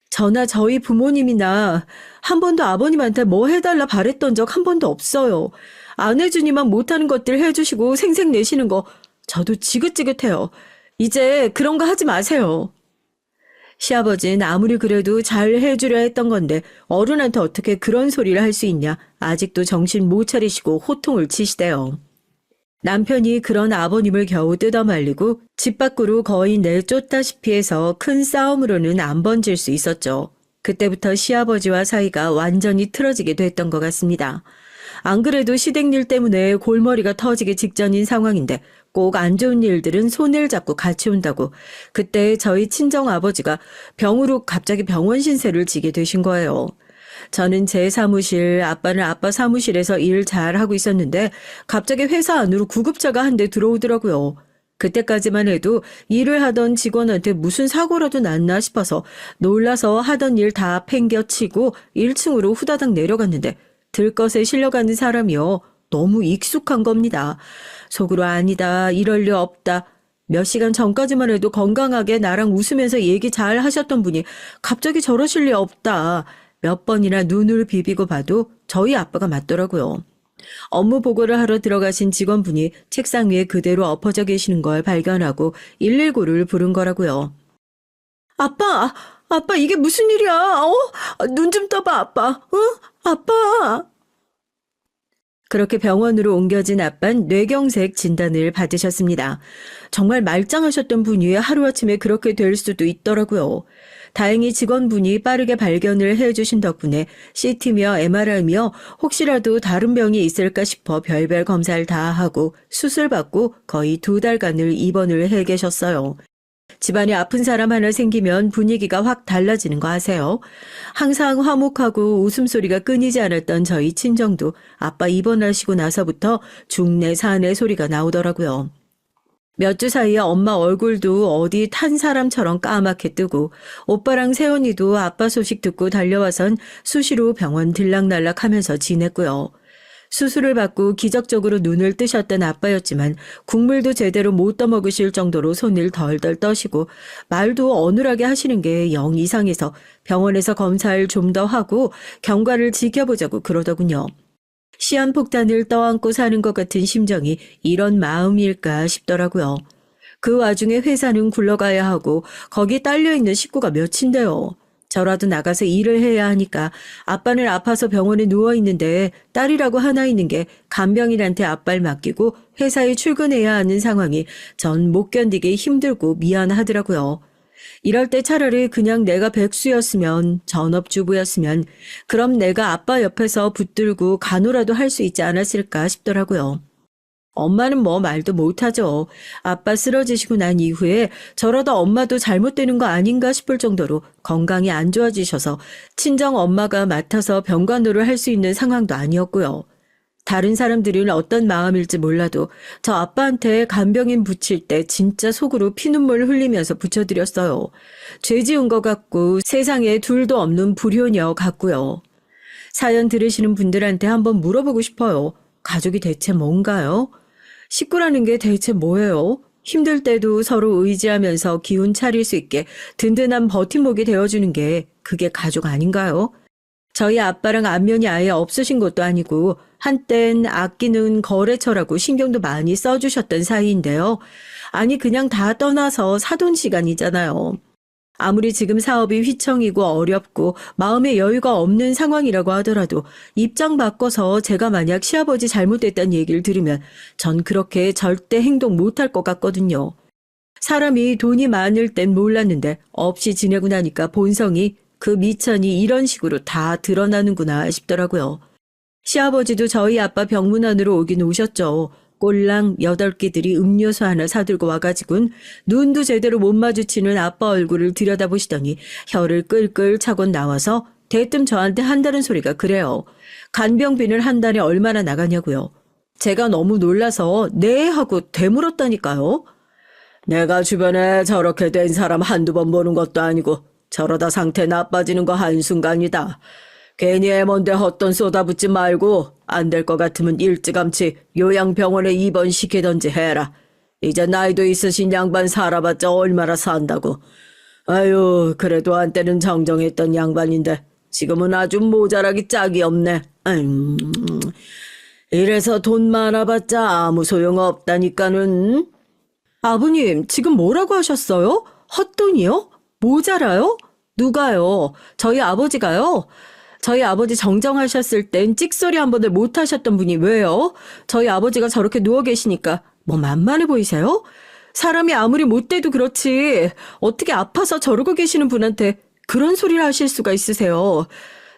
저나 저희 부모님이나 한 번도 아버님한테 뭐 해달라 바랬던 적 한 번도 없어요. 안 해주니만 못하는 것들 해주시고 생색 내시는 거 저도 지긋지긋해요. 이제 그런 거 하지 마세요. 시아버지는 아무리 그래도 잘 해주려 했던 건데 어른한테 어떻게 그런 소리를 할 수 있냐. 아직도 정신 못 차리시고 호통을 치시대요. 남편이 그런 아버님을 겨우 뜯어말리고 집 밖으로 거의 내쫓다시피 해서 큰 싸움으로는 안 번질 수 있었죠. 그때부터 시아버지와 사이가 완전히 틀어지게 됐던 것 같습니다. 안 그래도 시댁일 때문에 골머리가 터지기 직전인 상황인데 꼭 안 좋은 일들은 손을 잡고 같이 온다고 그때 저희 친정아버지가 병으로 갑자기 병원 신세를 지게 되신 거예요. 저는 제 사무실, 아빠는 아빠 사무실에서 일 잘하고 있었는데 갑자기 회사 안으로 구급차가 한 대 들어오더라고요. 그때까지만 해도 일을 하던 직원한테 무슨 사고라도 났나 싶어서 놀라서 하던 일 다 팽겨치고 1층으로 후다닥 내려갔는데 들것에 실려가는 사람이요. 너무 익숙한 겁니다. 속으로 아니다, 이럴 리 없다. 몇 시간 전까지만 해도 건강하게 나랑 웃으면서 얘기 잘 하셨던 분이 갑자기 저러실 리 없다. 몇 번이나 눈을 비비고 봐도 저희 아빠가 맞더라고요. 업무 보고를 하러 들어가신 직원분이 책상 위에 그대로 엎어져 계시는 걸 발견하고 119를 부른 거라고요. 아빠, 아빠 이게 무슨 일이야? 눈 좀 떠봐, 아빠. 응? 아빠. 그렇게 병원으로 옮겨진 아빤 뇌경색 진단을 받으셨습니다. 정말 말짱하셨던 분이 하루아침에 그렇게 될 수도 있더라고요. 다행히 직원분이 빠르게 발견을 해주신 덕분에 CT며 MRI며 혹시라도 다른 병이 있을까 싶어 별별 검사를 다 하고 수술받고 거의 2달간을 입원을 해 계셨어요. 집안에 아픈 사람 하나 생기면 분위기가 확 달라지는 거 아세요? 항상 화목하고 웃음소리가 끊이지 않았던 저희 친정도 아빠 입원하시고 나서부터 중내 사내 소리가 나오더라고요. 몇 주 사이에 엄마 얼굴도 어디 탄 사람처럼 까맣게 뜨고 오빠랑 세연이도 아빠 소식 듣고 달려와선 수시로 병원 들락날락 하면서 지냈고요. 수술을 받고 기적적으로 눈을 뜨셨던 아빠였지만 국물도 제대로 못 떠먹으실 정도로 손을 덜덜 떠시고 말도 어눌하게 하시는 게 영 이상해서 병원에서 검사를 좀 더 하고 경과를 지켜보자고 그러더군요. 시한폭탄을 떠안고 사는 것 같은 심정이 이런 마음일까 싶더라고요. 그 와중에 회사는 굴러가야 하고 거기 딸려있는 식구가 몇인데요. 저라도 나가서 일을 해야 하니까 아빠는 아파서 병원에 누워있는데 딸이라고 하나 있는 게 간병인한테 아빠를 맡기고 회사에 출근해야 하는 상황이 전 못 견디게 힘들고 미안하더라고요. 이럴 때 차라리 그냥 내가 백수였으면 전업주부였으면 그럼 내가 아빠 옆에서 붙들고 간호라도 할 수 있지 않았을까 싶더라고요. 엄마는 뭐 말도 못하죠. 아빠 쓰러지시고 난 이후에 저러다 엄마도 잘못되는 거 아닌가 싶을 정도로 건강이 안 좋아지셔서 친정 엄마가 맡아서 병간호를 할 수 있는 상황도 아니었고요. 다른 사람들은 어떤 마음일지 몰라도 저 아빠한테 간병인 붙일 때 진짜 속으로 피눈물 흘리면서 붙여드렸어요. 죄 지은 것 같고 세상에 둘도 없는 불효녀 같고요. 사연 들으시는 분들한테 한번 물어보고 싶어요. 가족이 대체 뭔가요? 식구라는 게 대체 뭐예요? 힘들 때도 서로 의지하면서 기운 차릴 수 있게 든든한 버팀목이 되어주는 게 그게 가족 아닌가요? 저희 아빠랑 안면이 아예 없으신 것도 아니고 한땐 아끼는 거래처라고 신경도 많이 써주셨던 사이인데요. 아니 그냥 다 떠나서 사돈 시간이잖아요. 아무리 지금 사업이 휘청이고 어렵고 마음의 여유가 없는 상황이라고 하더라도 입장 바꿔서 제가 만약 시아버지 잘못됐다는 얘기를 들으면 전 그렇게 절대 행동 못할 것 같거든요. 사람이 돈이 많을 땐 몰랐는데 없이 지내고 나니까 본성이 그 미천이 이런 식으로 다 드러나는구나 싶더라고요. 시아버지도 저희 아빠 병문안으로 오긴 오셨죠. 꼴랑 8끼들이 음료수 하나 사들고 와가지고는 눈도 제대로 못 마주치는 아빠 얼굴을 들여다보시더니 혀를 끌끌 차고 나와서 대뜸 저한테 한다는 소리가 그래요. 간병비는 한 달에 얼마나 나가냐고요. 제가 너무 놀라서 네 하고 되물었다니까요. 내가 주변에 저렇게 된 사람 한두 번 보는 것도 아니고 저러다 상태 나빠지는 거 한순간이다. 괜히 애먼데 헛돈 쏟아붓지 말고 안 될 것 같으면 일찌감치 요양병원에 입원시키던지 해라. 이제 나이도 있으신 양반 살아봤자 얼마나 산다고. 아유, 그래도 한때는 정정했던 양반인데 지금은 아주 모자라기 짝이 없네. 이래서 돈 많아봤자 아무 소용 없다니까는. 아버님, 지금 뭐라고 하셨어요? 헛돈이요? 모자라요? 누가요? 저희 아버지가요? 저희 아버지 정정하셨을 땐 찍소리 한 번을 못 하셨던 분이 왜요? 저희 아버지가 저렇게 누워 계시니까 뭐 만만해 보이세요? 사람이 아무리 못돼도 그렇지 어떻게 아파서 저러고 계시는 분한테 그런 소리를 하실 수가 있으세요?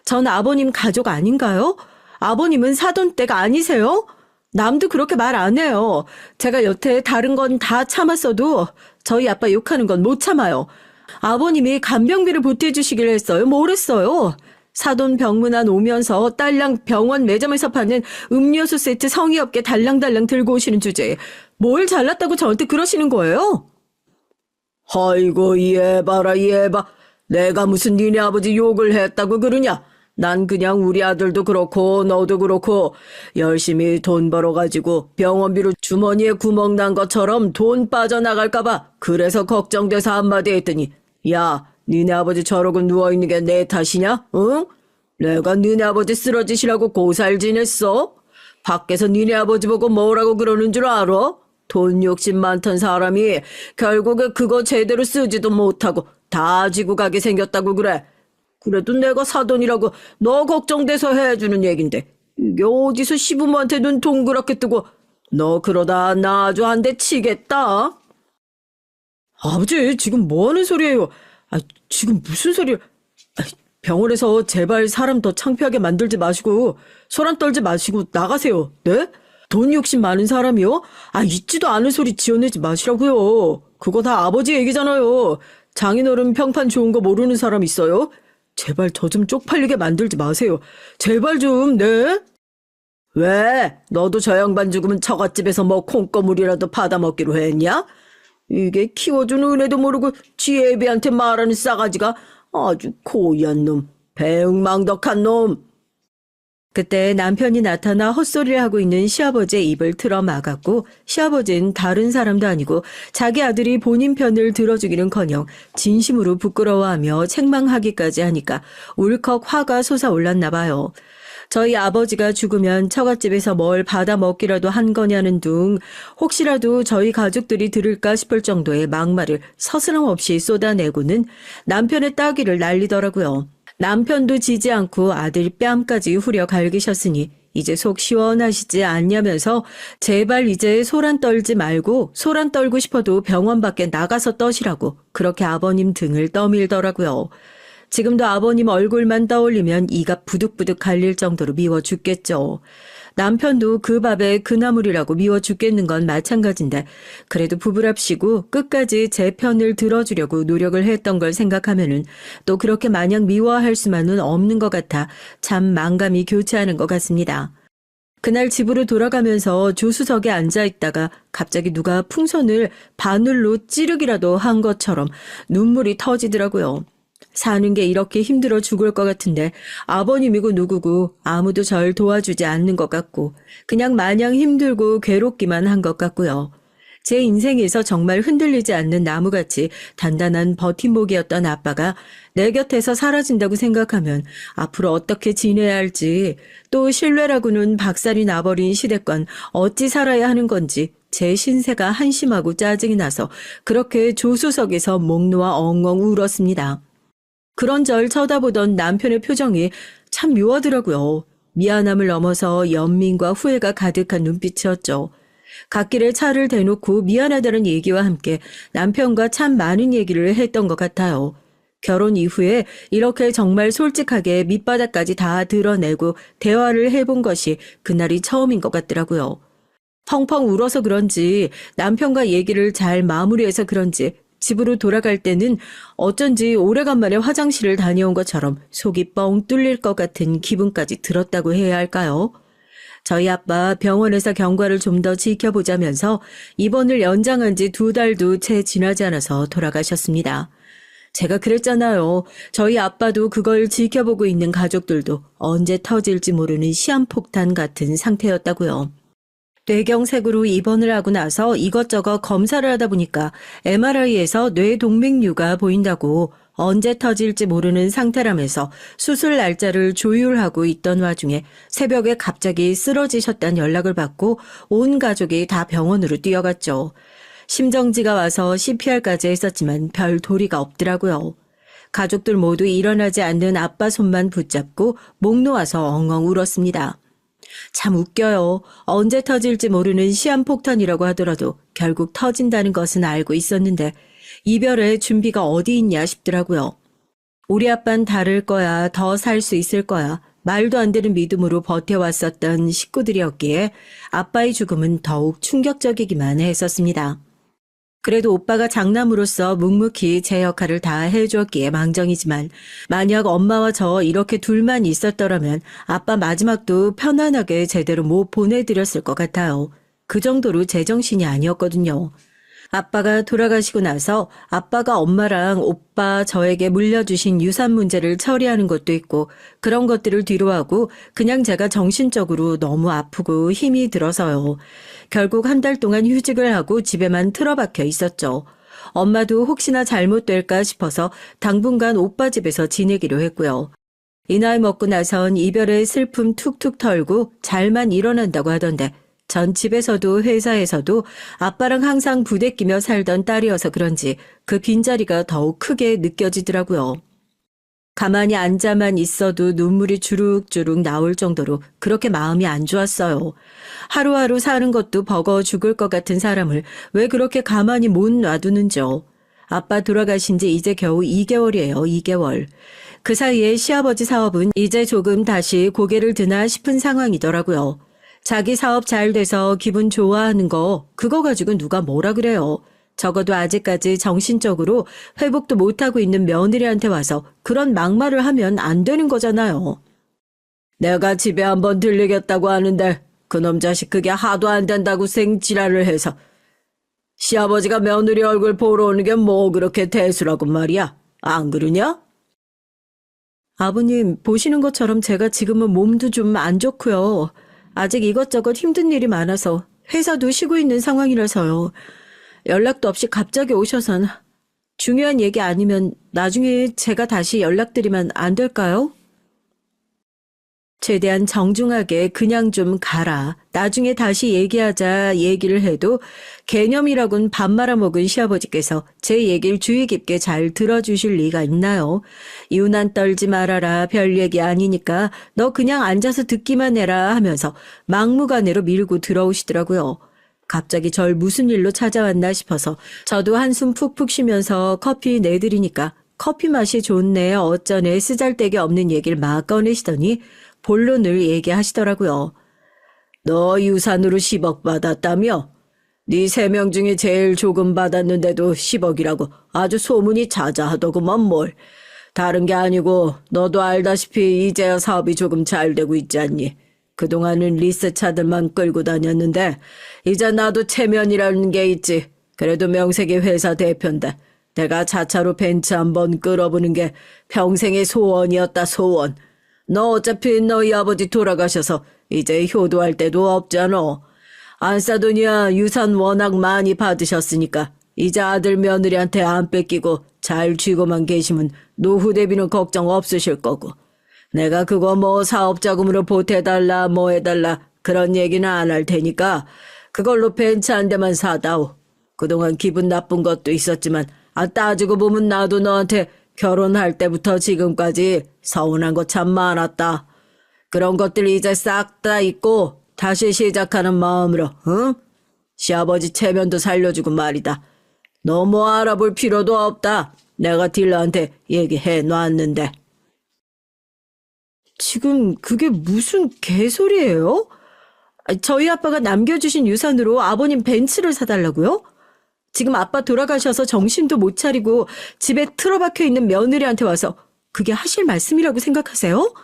전 아버님 가족 아닌가요? 아버님은 사돈댁 아니세요? 남도 그렇게 말 안 해요. 제가 여태 다른 건 다 참았어도 저희 아빠 욕하는 건 못 참아요. 아버님이 간병비를 보태주시기로 했어요. 뭘 했어요? 사돈 병문안 오면서 딸랑 병원 매점에서 파는 음료수 세트 성의 없게 달랑달랑 들고 오시는 주제에 뭘 잘났다고 저한테 그러시는 거예요? 아이고, 얘봐라, 얘봐. 내가 무슨 니네 아버지 욕을 했다고 그러냐? 난 그냥 우리 아들도 그렇고 너도 그렇고 열심히 돈 벌어가지고 병원비로 주머니에 구멍 난 것처럼 돈 빠져나갈까봐 그래서 걱정돼서 한마디 했더니, 야, 니네 아버지 저러고 누워있는 게 내 탓이냐? 응? 내가 니네 아버지 쓰러지시라고 고살 지냈어? 밖에서 니네 아버지 보고 뭐라고 그러는 줄 알아? 돈 욕심 많던 사람이 결국에 그거 제대로 쓰지도 못하고 다 지고 가게 생겼다고 그래. 그래도 내가 사돈이라고 너 걱정돼서 해주는 얘긴데 이게 어디서 시부모한테 눈 동그랗게 뜨고 너 그러다 나 아주 한 대 치겠다. 아버지, 지금 뭐 하는 소리예요? 지금 무슨 소리를... 병원에서 제발 사람 더 창피하게 만들지 마시고 소란 떨지 마시고 나가세요. 네? 돈 욕심 많은 사람이요? 있지도 않은 소리 지어내지 마시라고요. 그거 다 아버지 얘기잖아요. 장인어른 평판 좋은 거 모르는 사람 있어요? 제발 저 좀 쪽팔리게 만들지 마세요. 제발 좀, 네? 왜? 너도 저 양반 죽으면 처갓집에서 뭐 콩고물이라도 받아먹기로 했냐? 이게 키워준 은혜도 모르고 지 애비한테 말하는 싸가지가 아주 고얀 놈, 배응망덕한 놈. 그때 남편이 나타나 헛소리를 하고 있는 시아버지의 입을 틀어 막았고 시아버지는 다른 사람도 아니고 자기 아들이 본인 편을 들어주기는커녕 진심으로 부끄러워하며 책망하기까지 하니까 울컥 화가 솟아올랐나 봐요. 저희 아버지가 죽으면 처갓집에서 뭘 받아 먹기라도 한 거냐는 둥 혹시라도 저희 가족들이 들을까 싶을 정도의 막말을 서스럼없이 쏟아내고는 남편의 따귀를 날리더라고요. 남편도 지지 않고 아들 뺨까지 후려 갈기셨으니 이제 속 시원하시지 않냐면서 제발 이제 소란 떨지 말고 소란 떨고 싶어도 병원 밖에 나가서 떠시라고 그렇게 아버님 등을 떠밀더라고요. 지금도 아버님 얼굴만 떠올리면 이가 부득부득 갈릴 정도로 미워 죽겠죠. 남편도 그 밥에 그 나물이라고 미워 죽겠는 건 마찬가지인데 그래도 부부랍시고 끝까지 제 편을 들어주려고 노력을 했던 걸 생각하면은 또 그렇게 마냥 미워할 수만은 없는 것 같아 참 만감이 교차하는 것 같습니다. 그날 집으로 돌아가면서 조수석에 앉아있다가 갑자기 누가 풍선을 바늘로 찌르기라도 한 것처럼 눈물이 터지더라고요. 사는 게 이렇게 힘들어 죽을 것 같은데 아버님이고 누구고 아무도 절 도와주지 않는 것 같고 그냥 마냥 힘들고 괴롭기만 한 것 같고요. 제 인생에서 정말 흔들리지 않는 나무같이 단단한 버팀목이었던 아빠가 내 곁에서 사라진다고 생각하면 앞으로 어떻게 지내야 할지 또 신뢰라고는 박살이 나버린 시대권 어찌 살아야 하는 건지 제 신세가 한심하고 짜증이 나서 그렇게 조수석에서 목 놓아 엉엉 울었습니다. 그런절 쳐다보던 남편의 표정이 참 묘하더라고요. 미안함을 넘어서 연민과 후회가 가득한 눈빛이었죠. 갓길에 차를 대놓고 미안하다는 얘기와 함께 남편과 참 많은 얘기를 했던 것 같아요. 결혼 이후에 이렇게 정말 솔직하게 밑바닥까지 다 드러내고 대화를 해본 것이 그날이 처음인 것 같더라고요. 펑펑 울어서 그런지 남편과 얘기를 잘 마무리해서 그런지 집으로 돌아갈 때는 어쩐지 오래간만에 화장실을 다녀온 것처럼 속이 뻥 뚫릴 것 같은 기분까지 들었다고 해야 할까요? 저희 아빠 병원에서 경과를 좀 더 지켜보자면서 입원을 연장한 지 2달도 채 지나지 않아서 돌아가셨습니다. 제가 그랬잖아요. 저희 아빠도 그걸 지켜보고 있는 가족들도 언제 터질지 모르는 시한폭탄 같은 상태였다고요. 뇌경색으로 입원을 하고 나서 이것저것 검사를 하다 보니까 MRI에서 뇌동맥류가 보인다고 언제 터질지 모르는 상태라면서 수술 날짜를 조율하고 있던 와중에 새벽에 갑자기 쓰러지셨다는 연락을 받고 온 가족이 다 병원으로 뛰어갔죠. 심정지가 와서 CPR까지 했었지만 별 도리가 없더라고요. 가족들 모두 일어나지 않는 아빠 손만 붙잡고 목 놓아서 엉엉 울었습니다. 참 웃겨요. 언제 터질지 모르는 시한폭탄이라고 하더라도 결국 터진다는 것은 알고 있었는데 이별의 준비가 어디 있냐 싶더라고요. 우리 아빠는 다를 거야, 더 살 수 있을 거야. 말도 안 되는 믿음으로 버텨왔었던 식구들이었기에 아빠의 죽음은 더욱 충격적이기만 했었습니다. 그래도 오빠가 장남으로서 묵묵히 제 역할을 다 해주었기에 망정이지만 만약 엄마와 저 이렇게 둘만 있었더라면 아빠 마지막도 편안하게 제대로 못 보내드렸을 것 같아요. 그 정도로 제정신이 아니었거든요. 아빠가 돌아가시고 나서 아빠가 엄마랑 오빠 저에게 물려주신 유산 문제를 처리하는 것도 있고 그런 것들을 뒤로하고 그냥 제가 정신적으로 너무 아프고 힘이 들어서요. 결국 1달 동안 휴직을 하고 집에만 틀어박혀 있었죠. 엄마도 혹시나 잘못될까 싶어서 당분간 오빠 집에서 지내기로 했고요. 이 나이 먹고 나선 이별의 슬픔 툭툭 털고 잘만 일어난다고 하던데 전 집에서도 회사에서도 아빠랑 항상 부대끼며 살던 딸이어서 그런지 그 빈자리가 더욱 크게 느껴지더라고요. 가만히 앉아만 있어도 눈물이 주룩주룩 나올 정도로 그렇게 마음이 안 좋았어요. 하루하루 사는 것도 버거워 죽을 것 같은 사람을 왜 그렇게 가만히 못 놔두는지요. 아빠 돌아가신 지 이제 겨우 2개월이에요, 2개월. 그 사이에 시아버지 사업은 이제 조금 다시 고개를 드나 싶은 상황이더라고요. 자기 사업 잘 돼서 기분 좋아하는 거 그거 가지고 누가 뭐라 그래요. 적어도 아직까지 정신적으로 회복도 못하고 있는 며느리한테 와서 그런 막말을 하면 안 되는 거잖아요. 내가 집에 한번 들리겠다고 하는데 그놈 자식 그게 하도 안 된다고 생지랄을 해서 시아버지가 며느리 얼굴 보러 오는 게 뭐 그렇게 대수라고 말이야. 안 그러냐? 아버님 보시는 것처럼 제가 지금은 몸도 좀 안 좋고요. 아직 이것저것 힘든 일이 많아서 회사도 쉬고 있는 상황이라서요. 연락도 없이 갑자기 오셔선 중요한 얘기 아니면 나중에 제가 다시 연락드리면 안 될까요? 최대한 정중하게 그냥 좀 가라. 나중에 다시 얘기하자 얘기를 해도 개념이라곤 밥 말아먹은 시아버지께서 제 얘기를 주의 깊게 잘 들어주실 리가 있나요? 유난 떨지 말아라. 별 얘기 아니니까 너 그냥 앉아서 듣기만 해라 하면서 막무가내로 밀고 들어오시더라고요. 갑자기 절 무슨 일로 찾아왔나 싶어서 저도 한숨 푹푹 쉬면서 커피 내드리니까 커피 맛이 좋네 어쩌네 쓰잘데기 없는 얘기를 막 꺼내시더니 본론을 얘기하시더라고요. 너 유산으로 10억 받았다며? 네 3명 중에 제일 조금 받았는데도 10억이라고 아주 소문이 자자하더구먼 뭘. 다른 게 아니고 너도 알다시피 이제야 사업이 조금 잘 되고 있지 않니? 그동안은 리스 차들만 끌고 다녔는데 이제 나도 체면이라는 게 있지. 그래도 명색의 회사 대표인데 내가 자차로 벤츠 한번 끌어보는 게 평생의 소원이었다 소원. 너 어차피 너희 아버지 돌아가셔서 이제 효도할 때도 없잖아. 안 싸더니야 유산 워낙 많이 받으셨으니까 이제 아들 며느리한테 안 뺏기고 잘 쥐고만 계시면 노후 대비는 걱정 없으실 거고. 내가 그거 뭐 사업자금으로 보태달라 뭐 해달라 그런 얘기는 안 할 테니까 그걸로 벤츠 한 대만 사다오. 그동안 기분 나쁜 것도 있었지만 따지고 보면 나도 너한테 결혼할 때부터 지금까지 서운한 거 참 많았다. 그런 것들 이제 싹 다 잊고 다시 시작하는 마음으로, 응? 시아버지 체면도 살려주고 말이다. 너 뭐 알아볼 필요도 없다. 내가 딜러한테 얘기해 놨는데. 지금 그게 무슨 개소리예요? 저희 아빠가 남겨주신 유산으로 아버님 벤츠를 사달라고요? 지금 아빠 돌아가셔서 정신도 못 차리고 집에 틀어박혀 있는 며느리한테 와서 그게 하실 말씀이라고 생각하세요?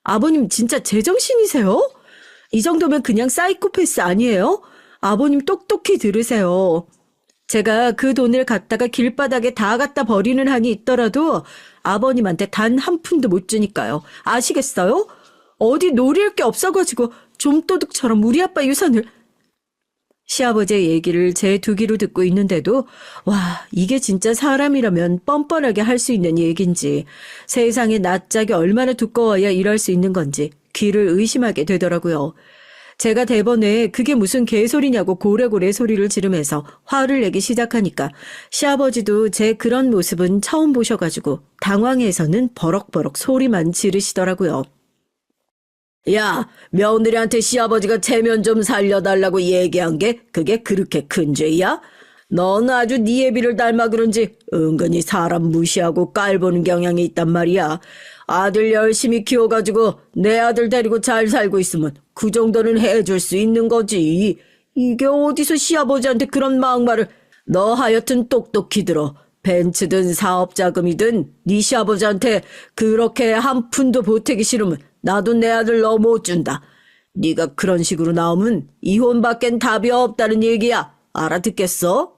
아버님 진짜 제정신이세요? 이 정도면 그냥 사이코패스 아니에요? 아버님 똑똑히 들으세요. 제가 그 돈을 갖다가 길바닥에 다 갖다 버리는 한이 있더라도 아버님한테 단 한 푼도 못 주니까요. 아시겠어요? 어디 노릴 게 없어가지고 좀도둑처럼 우리 아빠 유산을. 시아버지의 얘기를 제 두 귀로 듣고 있는데도 와, 이게 진짜 사람이라면 뻔뻔하게 할 수 있는 얘긴지, 세상의 낯짝이 얼마나 두꺼워야 이럴 수 있는 건지 귀를 의심하게 되더라고요. 제가 대번에 그게 무슨 개소리냐고 고래고래 소리를 지르면서 화를 내기 시작하니까 시아버지도 제 그런 모습은 처음 보셔가지고 당황해서는 버럭버럭 소리만 지르시더라고요. 야, 며느리한테 시아버지가 체면 좀 살려달라고 얘기한 게 그게 그렇게 큰 죄야? 넌 아주 네 애비를 닮아 그런지 은근히 사람 무시하고 깔보는 경향이 있단 말이야. 아들 열심히 키워가지고 내 아들 데리고 잘 살고 있으면 그 정도는 해줄 수 있는 거지. 이게 어디서 시아버지한테 그런 막말을. 너 하여튼 똑똑히 들어. 벤츠든 사업자금이든 네 시아버지한테 그렇게 한 푼도 보태기 싫으면 나도 내 아들 너 못 준다. 네가 그런 식으로 나오면 이혼밖엔 답이 없다는 얘기야. 알아듣겠어?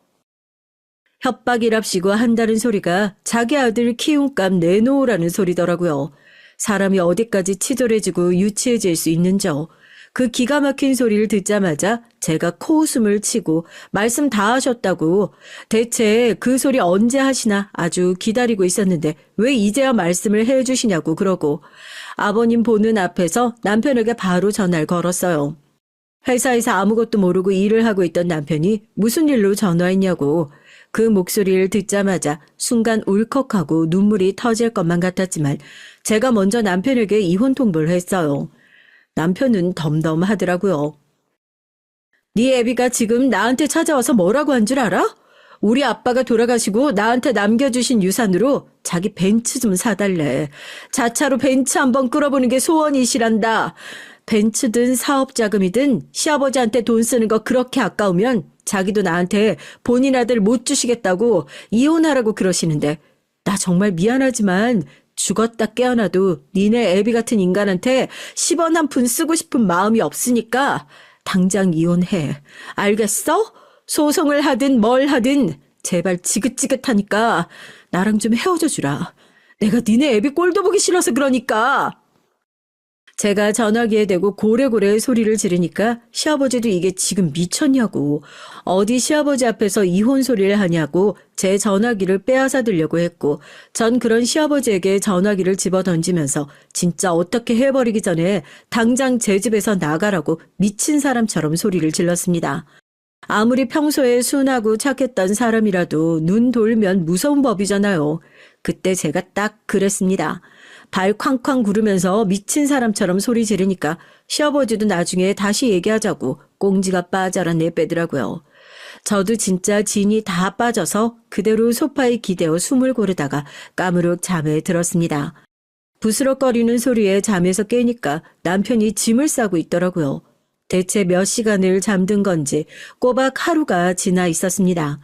협박이랍시고 한다는 소리가 자기 아들 키움값 내놓으라는 소리더라고요. 사람이 어디까지 치졸해지고 유치해질 수 있는지요. 그 기가 막힌 소리를 듣자마자 제가 코웃음을 치고 말씀 다 하셨다고, 대체 그 소리 언제 하시나 아주 기다리고 있었는데 왜 이제야 말씀을 해주시냐고 그러고, 아버님 보는 앞에서 남편에게 바로 전화를 걸었어요. 회사에서 아무것도 모르고 일을 하고 있던 남편이 무슨 일로 전화했냐고. 그 목소리를 듣자마자 순간 울컥하고 눈물이 터질 것만 같았지만 제가 먼저 남편에게 이혼 통보를 했어요. 남편은 덤덤하더라고요. 네 애비가 지금 나한테 찾아와서 뭐라고 한 줄 알아? 우리 아빠가 돌아가시고 나한테 남겨주신 유산으로 자기 벤츠 좀 사달래. 자차로 벤츠 한번 끌어보는 게 소원이시란다. 벤츠든 사업자금이든 시아버지한테 돈 쓰는 거 그렇게 아까우면 자기도 나한테 본인 아들 못 주시겠다고 이혼하라고 그러시는데, 나 정말 미안하지만 죽었다 깨어나도 니네 애비 같은 인간한테 10원 한 푼 쓰고 싶은 마음이 없으니까 당장 이혼해. 알겠어? 소송을 하든 뭘 하든 제발 지긋지긋하니까 나랑 좀 헤어져 주라. 내가 니네 애비 꼴도 보기 싫어서 그러니까. 제가 전화기에 대고 고래고래 소리를 지르니까 시아버지도 이게 지금 미쳤냐고, 어디 시아버지 앞에서 이혼 소리를 하냐고 제 전화기를 빼앗아 들려고 했고, 전 그런 시아버지에게 전화기를 집어던지면서 진짜 어떻게 해버리기 전에 당장 제 집에서 나가라고 미친 사람처럼 소리를 질렀습니다. 아무리 평소에 순하고 착했던 사람이라도 눈 돌면 무서운 법이잖아요. 그때 제가 딱 그랬습니다. 발 쾅쾅 구르면서 미친 사람처럼 소리 지르니까 시아버지도 나중에 다시 얘기하자고 꽁지가 빠져라 내빼더라고요. 저도 진짜 진이 다 빠져서 그대로 소파에 기대어 숨을 고르다가 까무룩 잠에 들었습니다. 부스럭거리는 소리에 잠에서 깨니까 남편이 짐을 싸고 있더라고요. 대체 몇 시간을 잠든 건지 꼬박 하루가 지나 있었습니다.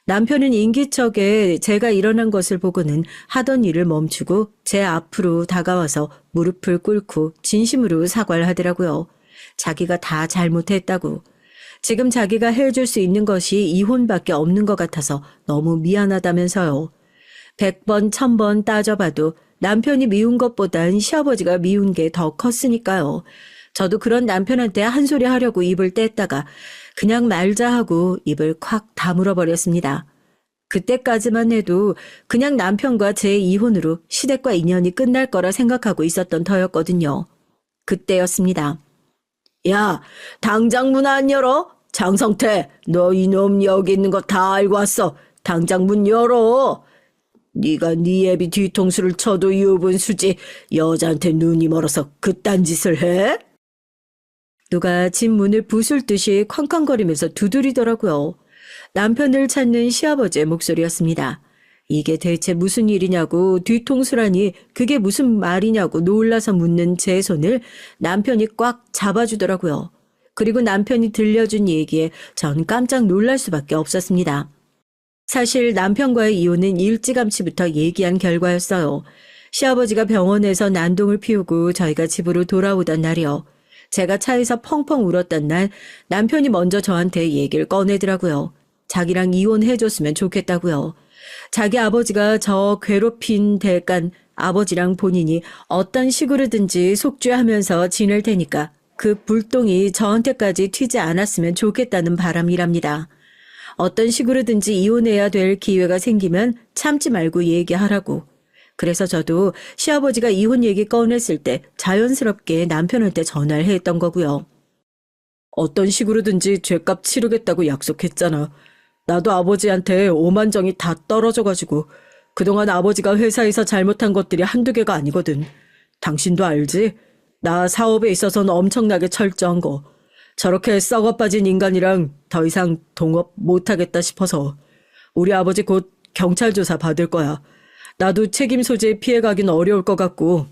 남편은 인기척에 제가 일어난 것을 보고는 하던 일을 멈추고 제 앞으로 다가와서 무릎을 꿇고 진심으로 사과를 하더라고요. 자기가 다 잘못했다고. 지금 자기가 해줄 수 있는 것이 이혼밖에 없는 것 같아서 너무 미안하다면서요. 100번, 1000번 따져봐도 남편이 미운 것보단 시아버지가 미운 게 더 컸으니까요. 저도 그런 남편한테 한 소리 하려고 입을 뗐다가 그냥 말자 하고 입을 콱 다물어 버렸습니다. 그때까지만 해도 그냥 남편과 제 이혼으로 시댁과 인연이 끝날 거라 생각하고 있었던 터였거든요. 그때였습니다. 야, 당장 문 안 열어? 장성태, 너 이놈 여기 있는 거 다 알고 왔어. 당장 문 열어. 네가 네 애비 뒤통수를 쳐도 유분수지 여자한테 눈이 멀어서 그딴 짓을 해? 누가 집 문을 부술 듯이 쾅쾅거리면서 두드리더라고요. 남편을 찾는 시아버지의 목소리였습니다. 이게 대체 무슨 일이냐고, 뒤통수라니 그게 무슨 말이냐고 놀라서 묻는 제 손을 남편이 꽉 잡아주더라고요. 그리고 남편이 들려준 얘기에 전 깜짝 놀랄 수밖에 없었습니다. 사실 남편과의 이혼은 일찌감치부터 얘기한 결과였어요. 시아버지가 병원에서 난동을 피우고 저희가 집으로 돌아오던 날이요. 제가 차에서 펑펑 울었던 날 남편이 먼저 저한테 얘기를 꺼내더라고요. 자기랑 이혼해줬으면 좋겠다고요. 자기 아버지가 저 괴롭힌 대간 아버지랑 본인이 어떤 식으로든지 속죄하면서 지낼 테니까 그 불똥이 저한테까지 튀지 않았으면 좋겠다는 바람이랍니다. 어떤 식으로든지 이혼해야 될 기회가 생기면 참지 말고 얘기하라고. 그래서 저도 시아버지가 이혼 얘기 꺼냈을 때 자연스럽게 남편한테 전화를 했던 거고요. 어떤 식으로든지 죗값 치르겠다고 약속했잖아. 나도 아버지한테 오만정이 다 떨어져가지고 그동안 아버지가 회사에서 잘못한 것들이 한두 개가 아니거든. 당신도 알지? 나 사업에 있어서는 엄청나게 철저한 거. 저렇게 썩어 빠진 인간이랑 더 이상 동업 못하겠다 싶어서. 우리 아버지 곧 경찰 조사 받을 거야. 나도 책임 소재 피해가긴 어려울 것 같고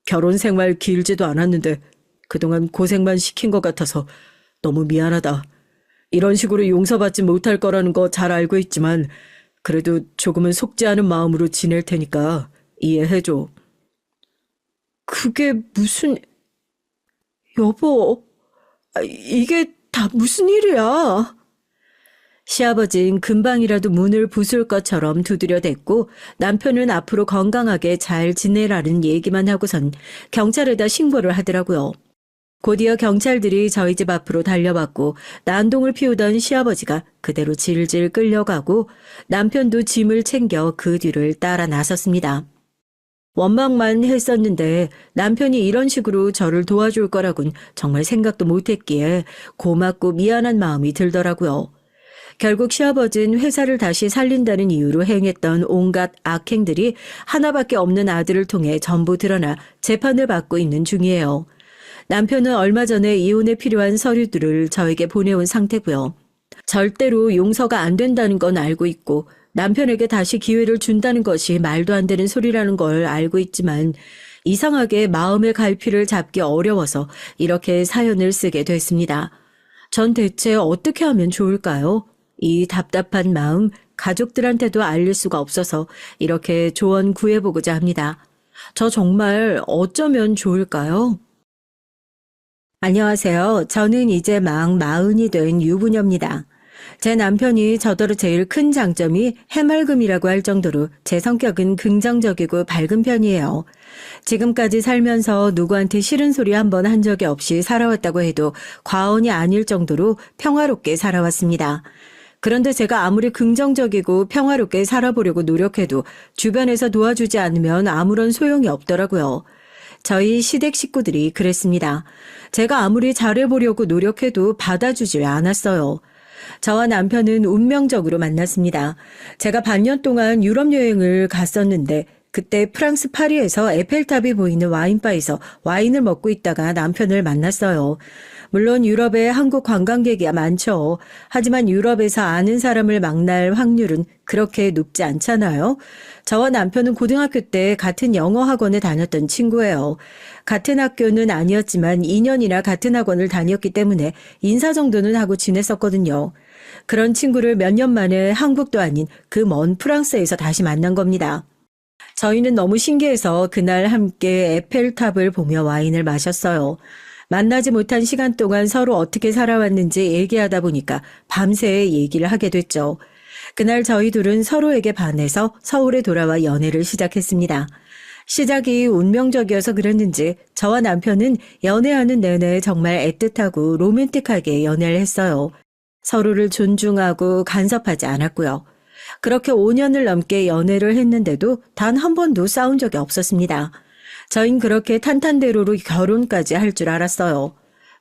결혼 생활 길지도 않았는데 그동안 고생만 시킨 것 같아서 너무 미안하다. 이런 식으로 용서받지 못할 거라는 거 잘 알고 있지만 그래도 조금은 속죄하는 마음으로 지낼 테니까 이해해줘. 그게 무슨... 여보, 이게 다 무슨 일이야? 시아버진 금방이라도 문을 부술 것처럼 두드려댔고 남편은 앞으로 건강하게 잘 지내라는 얘기만 하고선 경찰에다 신고를 하더라고요. 곧이어 경찰들이 저희 집 앞으로 달려왔고 난동을 피우던 시아버지가 그대로 질질 끌려가고 남편도 짐을 챙겨 그 뒤를 따라 나섰습니다. 원망만 했었는데 남편이 이런 식으로 저를 도와줄 거라곤 정말 생각도 못했기에 고맙고 미안한 마음이 들더라고요. 결국 시아버지는 회사를 다시 살린다는 이유로 행했던 온갖 악행들이 하나밖에 없는 아들을 통해 전부 드러나 재판을 받고 있는 중이에요. 남편은 얼마 전에 이혼에 필요한 서류들을 저에게 보내온 상태고요. 절대로 용서가 안 된다는 건 알고 있고 남편에게 다시 기회를 준다는 것이 말도 안 되는 소리라는 걸 알고 있지만 이상하게 마음의 갈피를 잡기 어려워서 이렇게 사연을 쓰게 됐습니다. 전 대체 어떻게 하면 좋을까요? 이 답답한 마음 가족들한테도 알릴 수가 없어서 이렇게 조언 구해보고자 합니다. 저 정말 어쩌면 좋을까요? 안녕하세요. 저는 이제 막 40이 된 유부녀입니다. 제 남편이 저더러 제일 큰 장점이 해맑음이라고 할 정도로 제 성격은 긍정적이고 밝은 편이에요. 지금까지 살면서 누구한테 싫은 소리 한 번 한 적이 없이 살아왔다고 해도 과언이 아닐 정도로 평화롭게 살아왔습니다. 그런데 제가 아무리 긍정적이고 평화롭게 살아보려고 노력해도 주변에서 도와주지 않으면 아무런 소용이 없더라고요. 저희 시댁 식구들이 그랬습니다. 제가 아무리 잘해보려고 노력해도 받아주지 않았어요. 저와 남편은 운명적으로 만났습니다. 제가 반년 동안 유럽 여행을 갔었는데 그때 프랑스 파리에서 에펠탑이 보이는 와인바에서 와인을 먹고 있다가 남편을 만났어요. 물론 유럽에 한국 관광객이 많죠. 하지만 유럽에서 아는 사람을 만날 확률은 그렇게 높지 않잖아요. 저와 남편은 고등학교 때 같은 영어 학원에 다녔던 친구예요. 같은 학교는 아니었지만 2년이나 같은 학원을 다녔기 때문에 인사 정도는 하고 지냈었거든요. 그런 친구를 몇 년 만에 한국도 아닌 그 먼 프랑스에서 다시 만난 겁니다. 저희는 너무 신기해서 그날 함께 에펠탑을 보며 와인을 마셨어요. 만나지 못한 시간 동안 서로 어떻게 살아왔는지 얘기하다 보니까 밤새 얘기를 하게 됐죠. 그날 저희 둘은 서로에게 반해서 서울에 돌아와 연애를 시작했습니다. 시작이 운명적이어서 그랬는지 저와 남편은 연애하는 내내 정말 애틋하고 로맨틱하게 연애를 했어요. 서로를 존중하고 간섭하지 않았고요. 그렇게 5년을 넘게 연애를 했는데도 단 한 번도 싸운 적이 없었습니다. 저흰 그렇게 탄탄대로로 결혼까지 할 줄 알았어요.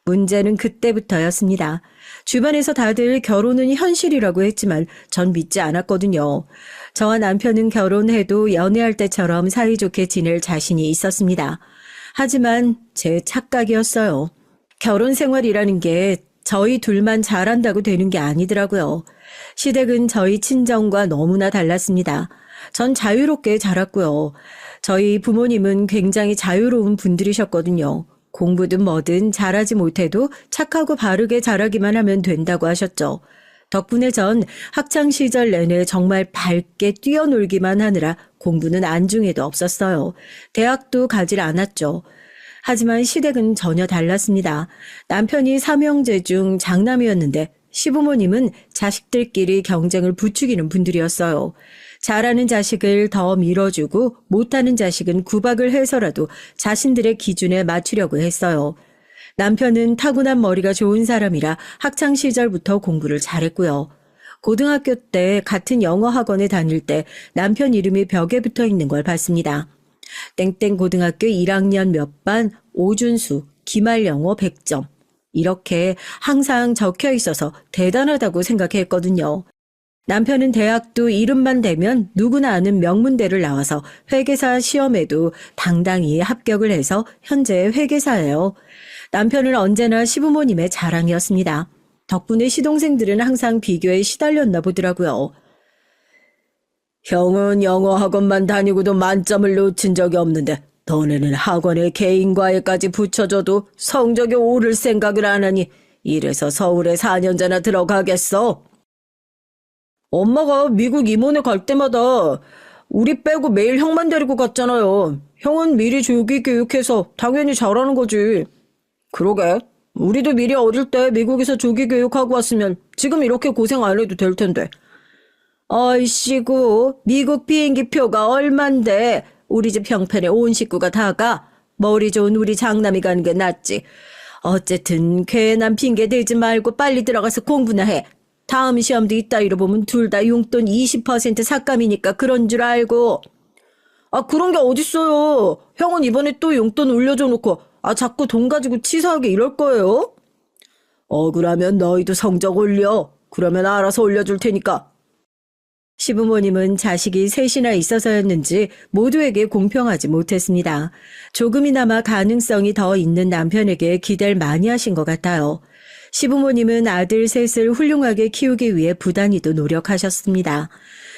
문제는 그때부터였습니다. 주변에서 다들 결혼은 현실이라고 했지만 전 믿지 않았거든요. 저와 남편은 결혼해도 연애할 때처럼 사이좋게 지낼 자신이 있었습니다. 하지만 제 착각이었어요. 결혼 생활이라는 게 저희 둘만 잘한다고 되는 게 아니더라고요. 시댁은 저희 친정과 너무나 달랐습니다. 전 자유롭게 자랐고요. 저희 부모님은 굉장히 자유로운 분들이셨거든요. 공부든 뭐든 잘하지 못해도 착하고 바르게 자라기만 하면 된다고 하셨죠. 덕분에 전 학창시절 내내 정말 밝게 뛰어놀기만 하느라 공부는 안중에도 없었어요. 대학도 가질 않았죠. 하지만 시댁은 전혀 달랐습니다. 남편이 삼형제 중 장남이었는데 시부모님은 자식들끼리 경쟁을 부추기는 분들이었어요. 잘하는 자식을 더 밀어주고 못하는 자식은 구박을 해서라도 자신들의 기준에 맞추려고 했어요. 남편은 타고난 머리가 좋은 사람이라 학창 시절부터 공부를 잘했고요. 고등학교 때 같은 영어 학원에 다닐 때 남편 이름이 벽에 붙어 있는 걸 봤습니다. 땡땡 고등학교 1학년 몇 반 오준수 기말 영어 100점. 이렇게 항상 적혀 있어서 대단하다고 생각했거든요. 남편은 대학도 이름만 대면 누구나 아는 명문대를 나와서 회계사 시험에도 당당히 합격을 해서 현재 회계사예요. 남편은 언제나 시부모님의 자랑이었습니다. 덕분에 시동생들은 항상 비교에 시달렸나 보더라고요. 형은 영어 학원만 다니고도 만점을 놓친 적이 없는데 너네는 학원에 개인과외까지 붙여줘도 성적이 오를 생각을 안 하니 이래서 서울에 4년제나 들어가겠어? 엄마가 미국 임원회 갈 때마다 우리 빼고 매일 형만 데리고 갔잖아요. 형은 미리 조기 교육해서 당연히 잘하는 거지. 그러게. 우리도 미리 어릴 때 미국에서 조기 교육하고 왔으면 지금 이렇게 고생 안 해도 될 텐데. 아이씨구, 미국 비행기 표가 얼만데 우리 집 형편에 온 식구가 다 가. 머리 좋은 우리 장남이 가는 게 낫지. 어쨌든 괜한 핑계 대지 말고 빨리 들어가서 공부나 해. 다음 시험도 이따위로 보면 둘 다 용돈 20% 삭감이니까 그런 줄 알고. 아, 그런 게 어딨어요. 형은 이번에 또 용돈 올려줘 놓고 자꾸 돈 가지고 치사하게 이럴 거예요? 억울하면 너희도 성적 올려. 그러면 알아서 올려줄 테니까. 시부모님은 자식이 셋이나 있어서였는지 모두에게 공평하지 못했습니다. 조금이나마 가능성이 더 있는 남편에게 기대를 많이 하신 것 같아요. 시부모님은 아들 셋을 훌륭하게 키우기 위해 부단히도 노력하셨습니다.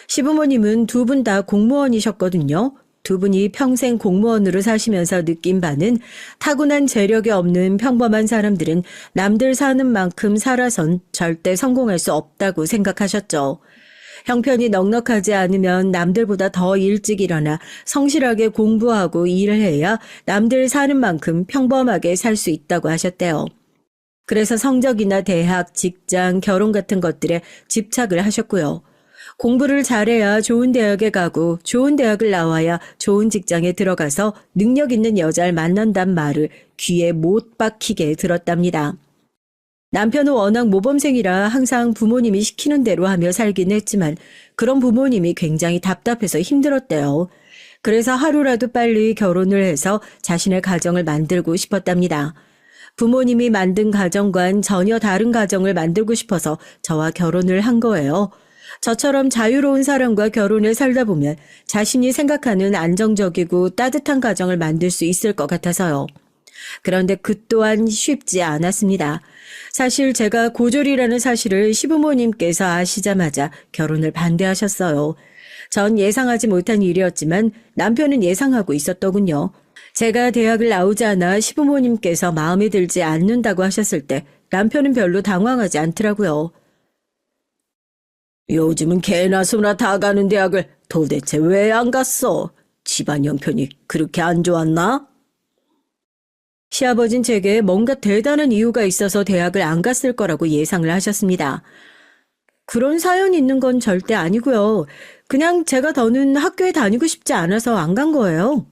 시부모님은 두 분 다 공무원이셨거든요. 두 분이 평생 공무원으로 사시면서 느낀 바는 타고난 재력이 없는 평범한 사람들은 남들 사는 만큼 살아선 절대 성공할 수 없다고 생각하셨죠. 형편이 넉넉하지 않으면 남들보다 더 일찍 일어나 성실하게 공부하고 일을 해야 남들 사는 만큼 평범하게 살 수 있다고 하셨대요. 그래서 성적이나 대학, 직장, 결혼 같은 것들에 집착을 하셨고요. 공부를 잘해야 좋은 대학에 가고 좋은 대학을 나와야 좋은 직장에 들어가서 능력 있는 여자를 만난단 말을 귀에 못 박히게 들었답니다. 남편은 워낙 모범생이라 항상 부모님이 시키는 대로 하며 살긴 했지만 그런 부모님이 굉장히 답답해서 힘들었대요. 그래서 하루라도 빨리 결혼을 해서 자신의 가정을 만들고 싶었답니다. 부모님이 만든 가정과는 전혀 다른 가정을 만들고 싶어서 저와 결혼을 한 거예요. 저처럼 자유로운 사람과 결혼을 살다 보면 자신이 생각하는 안정적이고 따뜻한 가정을 만들 수 있을 것 같아서요. 그런데 그 또한 쉽지 않았습니다. 사실 제가 고졸이라는 사실을 시부모님께서 아시자마자 결혼을 반대하셨어요. 전 예상하지 못한 일이었지만 남편은 예상하고 있었더군요. 제가 대학을 나오자나 시부모님께서 마음에 들지 않는다고 하셨을 때 남편은 별로 당황하지 않더라고요. 요즘은 개나 소나 다 가는 대학을 도대체 왜 안 갔어? 집안 형편이 그렇게 안 좋았나? 시아버진 제게 뭔가 대단한 이유가 있어서 대학을 안 갔을 거라고 예상을 하셨습니다. 그런 사연이 있는 건 절대 아니고요. 그냥 제가 더는 학교에 다니고 싶지 않아서 안 간 거예요.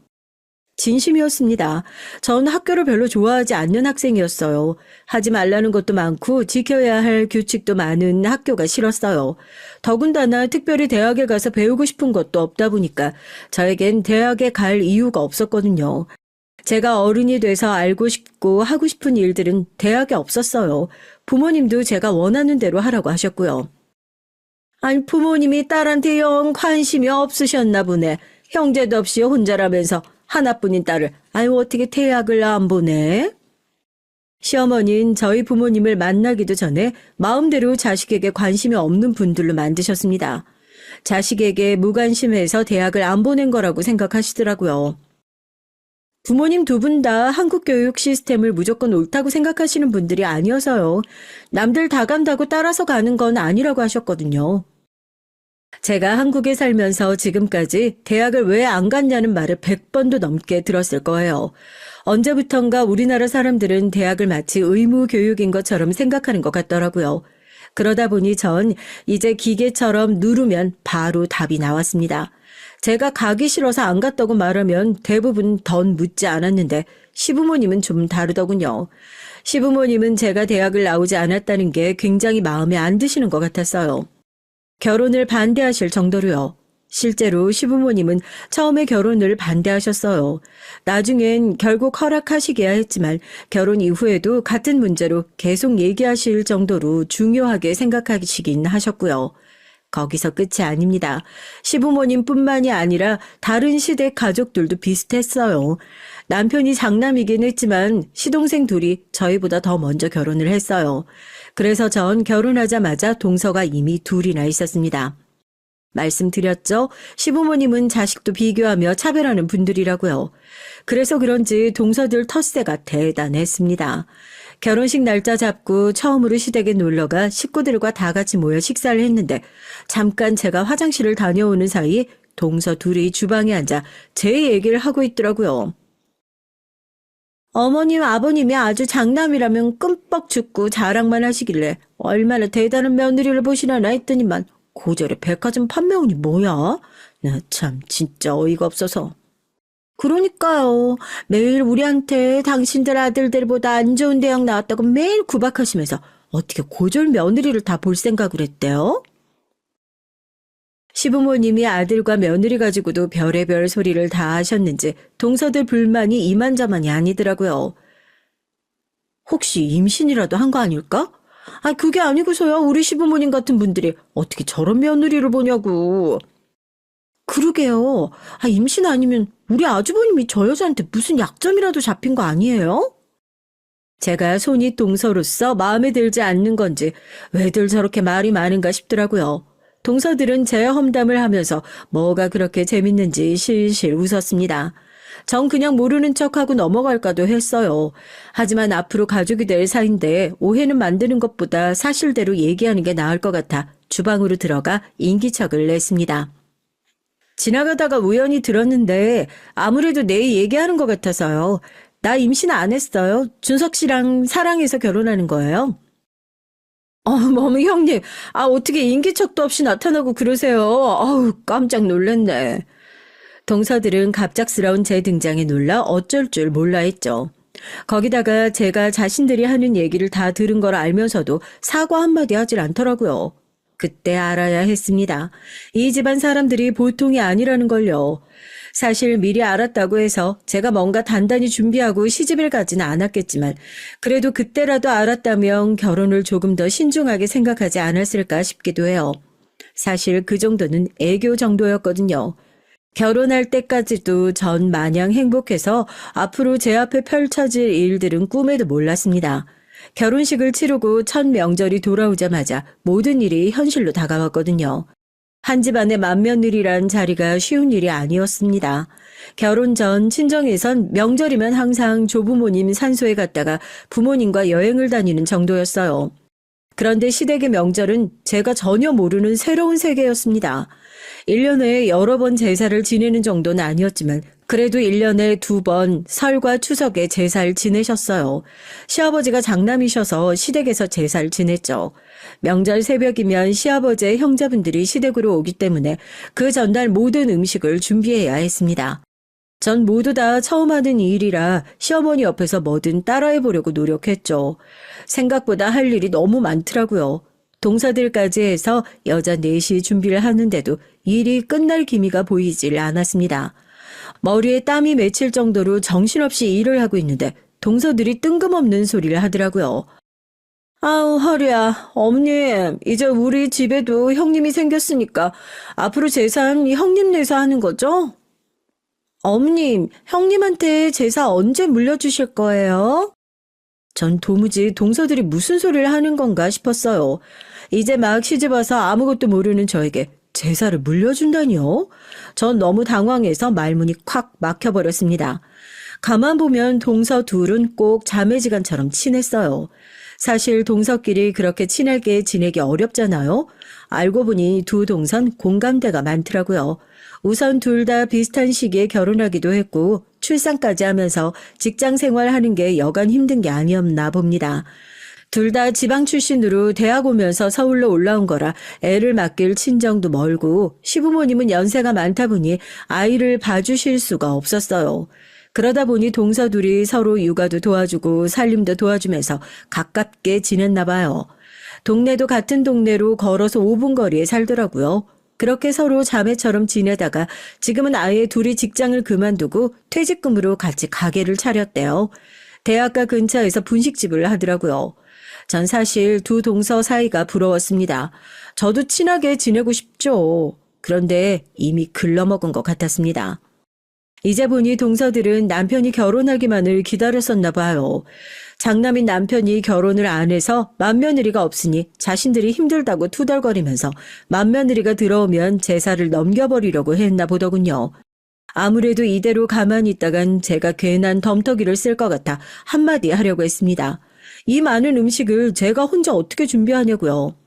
진심이었습니다. 전 학교를 별로 좋아하지 않는 학생이었어요. 하지 말라는 것도 많고 지켜야 할 규칙도 많은 학교가 싫었어요. 더군다나 특별히 대학에 가서 배우고 싶은 것도 없다 보니까 저에겐 대학에 갈 이유가 없었거든요. 제가 어른이 돼서 알고 싶고 하고 싶은 일들은 대학에 없었어요. 부모님도 제가 원하는 대로 하라고 하셨고요. 아니, 부모님이 딸한테 영 관심이 없으셨나 보네. 형제도 없이 혼자라면서 하나뿐인 딸을 어떻게 대학을 안 보내? 시어머니는 저희 부모님을 만나기도 전에 마음대로 자식에게 관심이 없는 분들로 만드셨습니다. 자식에게 무관심해서 대학을 안 보낸 거라고 생각하시더라고요. 부모님 두 분 다 한국 교육 시스템을 무조건 옳다고 생각하시는 분들이 아니어서요. 남들 다 간다고 따라서 가는 건 아니라고 하셨거든요. 제가 한국에 살면서 지금까지 대학을 왜 안 갔냐는 말을 100번도 넘게 들었을 거예요. 언제부턴가 우리나라 사람들은 대학을 마치 의무 교육인 것처럼 생각하는 것 같더라고요. 그러다 보니 전 이제 기계처럼 누르면 바로 답이 나왔습니다. 제가 가기 싫어서 안 갔다고 말하면 대부분 던 묻지 않았는데 시부모님은 좀 다르더군요. 시부모님은 제가 대학을 나오지 않았다는 게 굉장히 마음에 안 드시는 것 같았어요. 결혼을 반대하실 정도로요. 실제로 시부모님은 처음에 결혼을 반대하셨어요. 나중엔 결국 허락하시기야 했지만 결혼 이후에도 같은 문제로 계속 얘기하실 정도로 중요하게 생각하시긴 하셨고요. 거기서 끝이 아닙니다. 시부모님뿐만이 아니라 다른 시댁 가족들도 비슷했어요. 남편이 장남이긴 했지만 시동생 둘이 저희보다 더 먼저 결혼을 했어요. 그래서 전 결혼하자마자 동서가 이미 둘이나 있었습니다. 말씀드렸죠? 시부모님은 자식도 비교하며 차별하는 분들이라고요. 그래서 그런지 동서들 텃세가 대단했습니다. 결혼식 날짜 잡고 처음으로 시댁에 놀러가 식구들과 다 같이 모여 식사를 했는데 잠깐 제가 화장실을 다녀오는 사이 동서 둘이 주방에 앉아 제 얘기를 하고 있더라고요. 어머님, 아버님이 아주 장남이라면 끔뻑 죽고 자랑만 하시길래 얼마나 대단한 며느리를 보시려나 했더니만 고절에 백화점 판매원이 뭐야? 나 참 진짜 어이가 없어서. 그러니까요. 매일 우리한테 당신들 아들들보다 안 좋은 대학 나왔다고 매일 구박하시면서 어떻게 고졸 며느리를 다 볼 생각을 했대요? 시부모님이 아들과 며느리 가지고도 별의별 소리를 다 하셨는지 동서들 불만이 이만저만이 아니더라고요. 혹시 임신이라도 한 거 아닐까? 그게 아니고서야 우리 시부모님 같은 분들이 어떻게 저런 며느리를 보냐고. 그러게요. 임신 아니면 우리 아주버님이 저 여자한테 무슨 약점이라도 잡힌 거 아니에요? 제가 손이 동서로서 마음에 들지 않는 건지 왜들 저렇게 말이 많은가 싶더라고요. 동서들은 제 험담을 하면서 뭐가 그렇게 재밌는지 실실 웃었습니다. 전 그냥 모르는 척하고 넘어갈까도 했어요. 하지만 앞으로 가족이 될 사이인데 오해는 만드는 것보다 사실대로 얘기하는 게 나을 것 같아 주방으로 들어가 인기척을 냈습니다. 지나가다가 우연히 들었는데 아무래도 내 얘기하는 것 같아서요. 나 임신 안 했어요. 준석 씨랑 사랑해서 결혼하는 거예요. 어머 형님, 어떻게 인기척도 없이 나타나고 그러세요? 깜짝 놀랐네. 동서들은 갑작스러운 제 등장에 놀라 어쩔 줄 몰라 했죠. 거기다가 제가 자신들이 하는 얘기를 다 들은 걸 알면서도 사과 한마디 하질 않더라고요. 그때 알아야 했습니다. 이 집안 사람들이 보통이 아니라는 걸요. 사실 미리 알았다고 해서 제가 뭔가 단단히 준비하고 시집을 가지는 않았겠지만 그래도 그때라도 알았다면 결혼을 조금 더 신중하게 생각하지 않았을까 싶기도 해요. 사실 그 정도는 애교 정도였거든요. 결혼할 때까지도 전 마냥 행복해서 앞으로 제 앞에 펼쳐질 일들은 꿈에도 몰랐습니다. 결혼식을 치르고 첫 명절이 돌아오자마자 모든 일이 현실로 다가왔거든요. 한 집안의 맏며느리란 자리가 쉬운 일이 아니었습니다. 결혼 전 친정에선 명절이면 항상 조부모님 산소에 갔다가 부모님과 여행을 다니는 정도였어요. 그런데 시댁의 명절은 제가 전혀 모르는 새로운 세계였습니다. 1년에 여러 번 제사를 지내는 정도는 아니었지만 그래도 1년에 2번 설과 추석에 제사를 지내셨어요. 시아버지가 장남이셔서 시댁에서 제사를 지냈죠. 명절 새벽이면 시아버지의 형제분들이 시댁으로 오기 때문에 그 전날 모든 음식을 준비해야 했습니다. 전 모두 다 처음 하는 일이라 시어머니 옆에서 뭐든 따라해보려고 노력했죠. 생각보다 할 일이 너무 많더라고요. 동서들까지 해서 여자 넷이 준비를 하는데도 일이 끝날 기미가 보이질 않았습니다. 머리에 땀이 맺힐 정도로 정신없이 일을 하고 있는데 동서들이 뜬금없는 소리를 하더라고요. 허리야. 어머님, 이제 우리 집에도 형님이 생겼으니까 앞으로 제사는 형님 내서 하는 거죠? 어머님, 형님한테 제사 언제 물려주실 거예요? 전 도무지 동서들이 무슨 소리를 하는 건가 싶었어요. 이제 막 시집와서 아무것도 모르는 저에게 제사를 물려준다니요? 전 너무 당황해서 말문이 콱 막혀버렸습니다. 가만 보면 동서 둘은 꼭 자매지간처럼 친했어요. 사실 동서끼리 그렇게 친하게 지내기 어렵잖아요. 알고 보니 두 동선 공감대가 많더라고요. 우선 둘 다 비슷한 시기에 결혼하기도 했고 출산까지 하면서 직장 생활하는 게 여간 힘든 게 아니었나 봅니다. 둘 다 지방 출신으로 대학 오면서 서울로 올라온 거라 애를 맡길 친정도 멀고 시부모님은 연세가 많다 보니 아이를 봐주실 수가 없었어요. 그러다 보니 동서 둘이 서로 육아도 도와주고 살림도 도와주면서 가깝게 지냈나 봐요. 동네도 같은 동네로 걸어서 5분 거리에 살더라고요. 그렇게 서로 자매처럼 지내다가 지금은 아예 둘이 직장을 그만두고 퇴직금으로 같이 가게를 차렸대요. 대학가 근처에서 분식집을 하더라고요. 전 사실 두 동서 사이가 부러웠습니다. 저도 친하게 지내고 싶죠. 그런데 이미 글러먹은 것 같았습니다. 이제 보니 동서들은 남편이 결혼하기만을 기다렸었나 봐요. 장남인 남편이 결혼을 안 해서 맏며느리가 없으니 자신들이 힘들다고 투덜거리면서 맏며느리가 들어오면 제사를 넘겨버리려고 했나 보더군요. 아무래도 이대로 가만히 있다간 제가 괜한 덤터기를 쓸 것 같아 한마디 하려고 했습니다. 이 많은 음식을 제가 혼자 어떻게 준비하냐고요.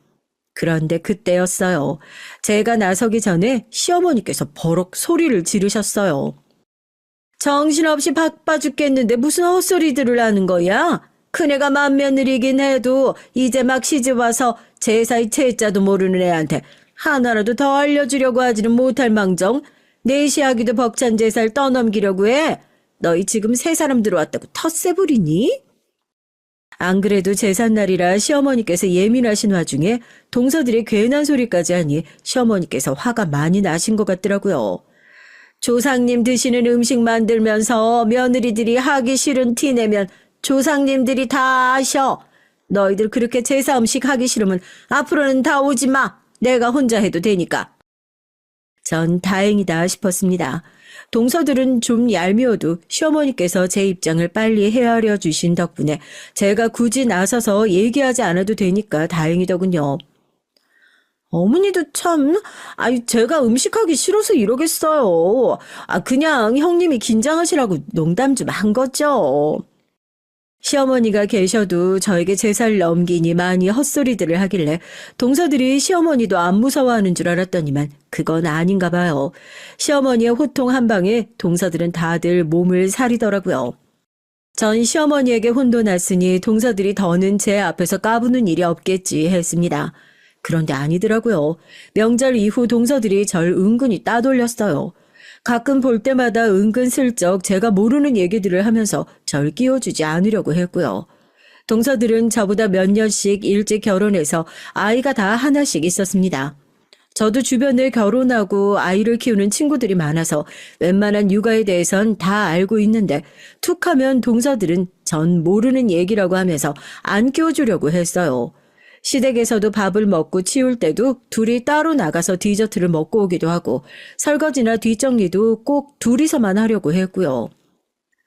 그런데 그때였어요. 제가 나서기 전에 시어머니께서 버럭 소리를 지르셨어요. 정신없이 바빠 죽겠는데 무슨 헛소리들을 하는 거야? 큰애가 맏며느리긴 해도 이제 막 시집와서 제사의 채자도 모르는 애한테 하나라도 더 알려주려고 하지는 못할 망정 내시하기도 벅찬 제사를 떠넘기려고 해. 너희 지금 새 사람 들어왔다고 텃세 부리니? 안 그래도 제삿날이라 시어머니께서 예민하신 와중에 동서들이 괜한 소리까지 하니 시어머니께서 화가 많이 나신 것 같더라고요. 조상님 드시는 음식 만들면서 며느리들이 하기 싫은 티 내면 조상님들이 다 아셔. 너희들 그렇게 제사 음식 하기 싫으면 앞으로는 다 오지 마. 내가 혼자 해도 되니까. 전 다행이다 싶었습니다. 동서들은 좀 얄미워도 시어머니께서 제 입장을 빨리 헤아려 주신 덕분에 제가 굳이 나서서 얘기하지 않아도 되니까 다행이더군요. 어머니도 참, 제가 음식하기 싫어서 이러겠어요. 그냥 형님이 긴장하시라고 농담 좀 한 거죠. 시어머니가 계셔도 저에게 제사를 넘기니 많이 헛소리들을 하길래 동서들이 시어머니도 안 무서워하는 줄 알았더니만 그건 아닌가 봐요. 시어머니의 호통 한 방에 동서들은 다들 몸을 사리더라고요. 전 시어머니에게 혼도 났으니 동서들이 더는 제 앞에서 까부는 일이 없겠지 했습니다. 그런데 아니더라고요. 명절 이후 동서들이 절 은근히 따돌렸어요. 가끔 볼 때마다 은근슬쩍 제가 모르는 얘기들을 하면서 절 끼워주지 않으려고 했고요. 동서들은 저보다 몇 년씩 일찍 결혼해서 아이가 다 하나씩 있었습니다. 저도 주변에 결혼하고 아이를 키우는 친구들이 많아서 웬만한 육아에 대해선 다 알고 있는데 툭하면 동서들은 전 모르는 얘기라고 하면서 안 끼워주려고 했어요. 시댁에서도 밥을 먹고 치울 때도 둘이 따로 나가서 디저트를 먹고 오기도 하고 설거지나 뒷정리도 꼭 둘이서만 하려고 했고요.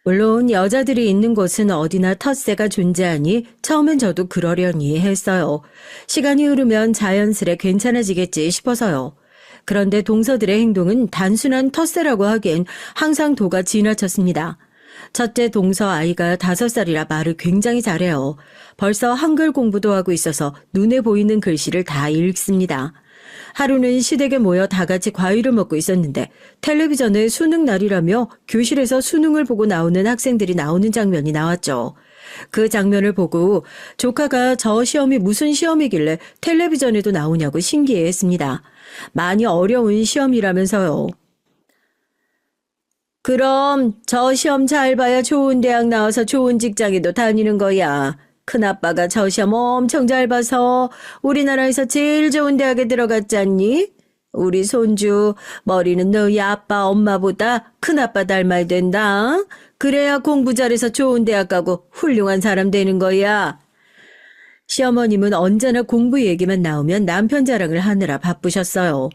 물론 여자들이 있는 곳은 어디나 텃세가 존재하니 처음엔 저도 그러려니 했어요. 시간이 흐르면 자연스레 괜찮아지겠지 싶어서요. 그런데 동서들의 행동은 단순한 텃세라고 하기엔 항상 도가 지나쳤습니다. 첫째 동서 아이가 5살이라 말을 굉장히 잘해요. 벌써 한글 공부도 하고 있어서 눈에 보이는 글씨를 다 읽습니다. 하루는 시댁에 모여 다 같이 과일을 먹고 있었는데 텔레비전에 수능 날이라며 교실에서 수능을 보고 나오는 학생들이 나오는 장면이 나왔죠. 그 장면을 보고 조카가 저 시험이 무슨 시험이길래 텔레비전에도 나오냐고 신기해했습니다. 많이 어려운 시험이라면서요. 그럼 저 시험 잘 봐야 좋은 대학 나와서 좋은 직장에도 다니는 거야. 큰아빠가 저 시험 엄청 잘 봐서 우리나라에서 제일 좋은 대학에 들어갔잖니? 우리 손주 머리는 너희 아빠 엄마보다 큰아빠 닮아야 된다. 그래야 공부 잘해서 좋은 대학 가고 훌륭한 사람 되는 거야. 시어머님은 언제나 공부 얘기만 나오면 남편 자랑을 하느라 바쁘셨어요.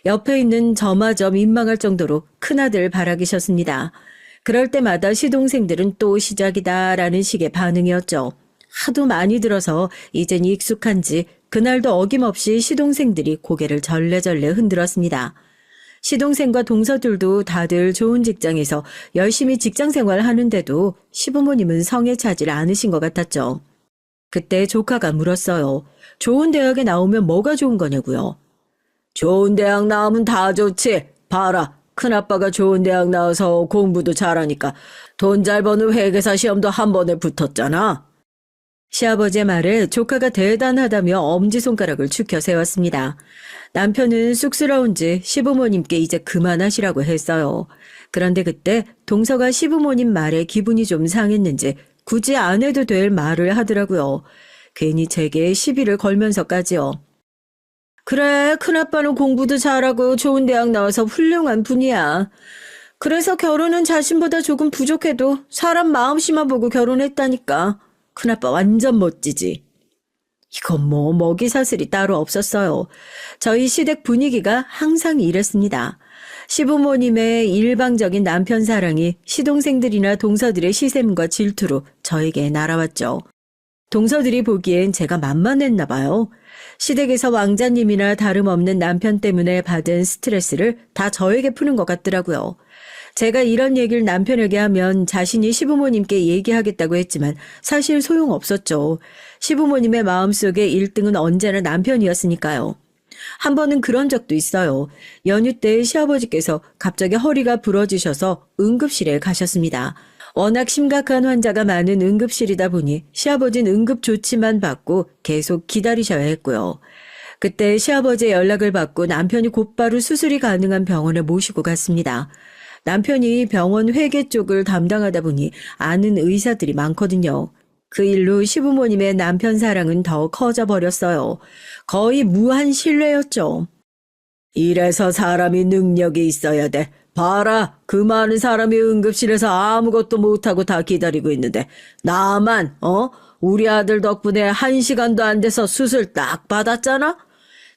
옆에 있는 저마저 민망할 정도로 큰아들 바라기셨습니다. 그럴 때마다 시동생들은 또 시작이다라는 식의 반응이었죠. 하도 많이 들어서 이젠 익숙한지 그날도 어김없이 시동생들이 고개를 절레절레 흔들었습니다. 시동생과 동서들도 다들 좋은 직장에서 열심히 직장 생활하는데도 시부모님은 성에 차질 않으신 것 같았죠. 그때 조카가 물었어요. 좋은 대학에 나오면 뭐가 좋은 거냐고요. 좋은 대학 나오면 다 좋지. 봐라. 큰아빠가 좋은 대학 나와서 공부도 잘하니까 돈 잘 버는 회계사 시험도 한 번에 붙었잖아. 시아버지의 말에 조카가 대단하다며 엄지손가락을 축혀 세웠습니다. 남편은 쑥스러운지 시부모님께 이제 그만하시라고 했어요. 그런데 그때 동서가 시부모님 말에 기분이 좀 상했는지 굳이 안 해도 될 말을 하더라고요. 괜히 제게 시비를 걸면서까지요. 그래, 큰아빠는 공부도 잘하고 좋은 대학 나와서 훌륭한 분이야. 그래서 결혼은 자신보다 조금 부족해도 사람 마음씨만 보고 결혼했다니까. 큰아빠 완전 멋지지. 이건 뭐 먹이사슬이 따로 없었어요. 저희 시댁 분위기가 항상 이랬습니다. 시부모님의 일방적인 남편 사랑이 시동생들이나 동서들의 시샘과 질투로 저에게 날아왔죠. 동서들이 보기엔 제가 만만했나 봐요. 시댁에서 왕자님이나 다름없는 남편 때문에 받은 스트레스를 다 저에게 푸는 것 같더라고요. 제가 이런 얘기를 남편에게 하면 자신이 시부모님께 얘기하겠다고 했지만 사실 소용없었죠. 시부모님의 마음속에 1등은 언제나 남편이었으니까요. 한 번은 그런 적도 있어요. 연휴 때 시아버지께서 갑자기 허리가 부러지셔서 응급실에 가셨습니다. 워낙 심각한 환자가 많은 응급실이다 보니 시아버지는 응급조치만 받고 계속 기다리셔야 했고요. 그때 시아버지의 연락을 받고 남편이 곧바로 수술이 가능한 병원에 모시고 갔습니다. 남편이 병원 회계 쪽을 담당하다 보니 아는 의사들이 많거든요. 그 일로 시부모님의 남편 사랑은 더 커져버렸어요. 거의 무한 신뢰였죠. 이래서 사람이 능력이 있어야 돼. 봐라, 그 많은 사람이 응급실에서 아무것도 못하고 다 기다리고 있는데 나만 우리 아들 덕분에 1시간도 안 돼서 수술 딱 받았잖아.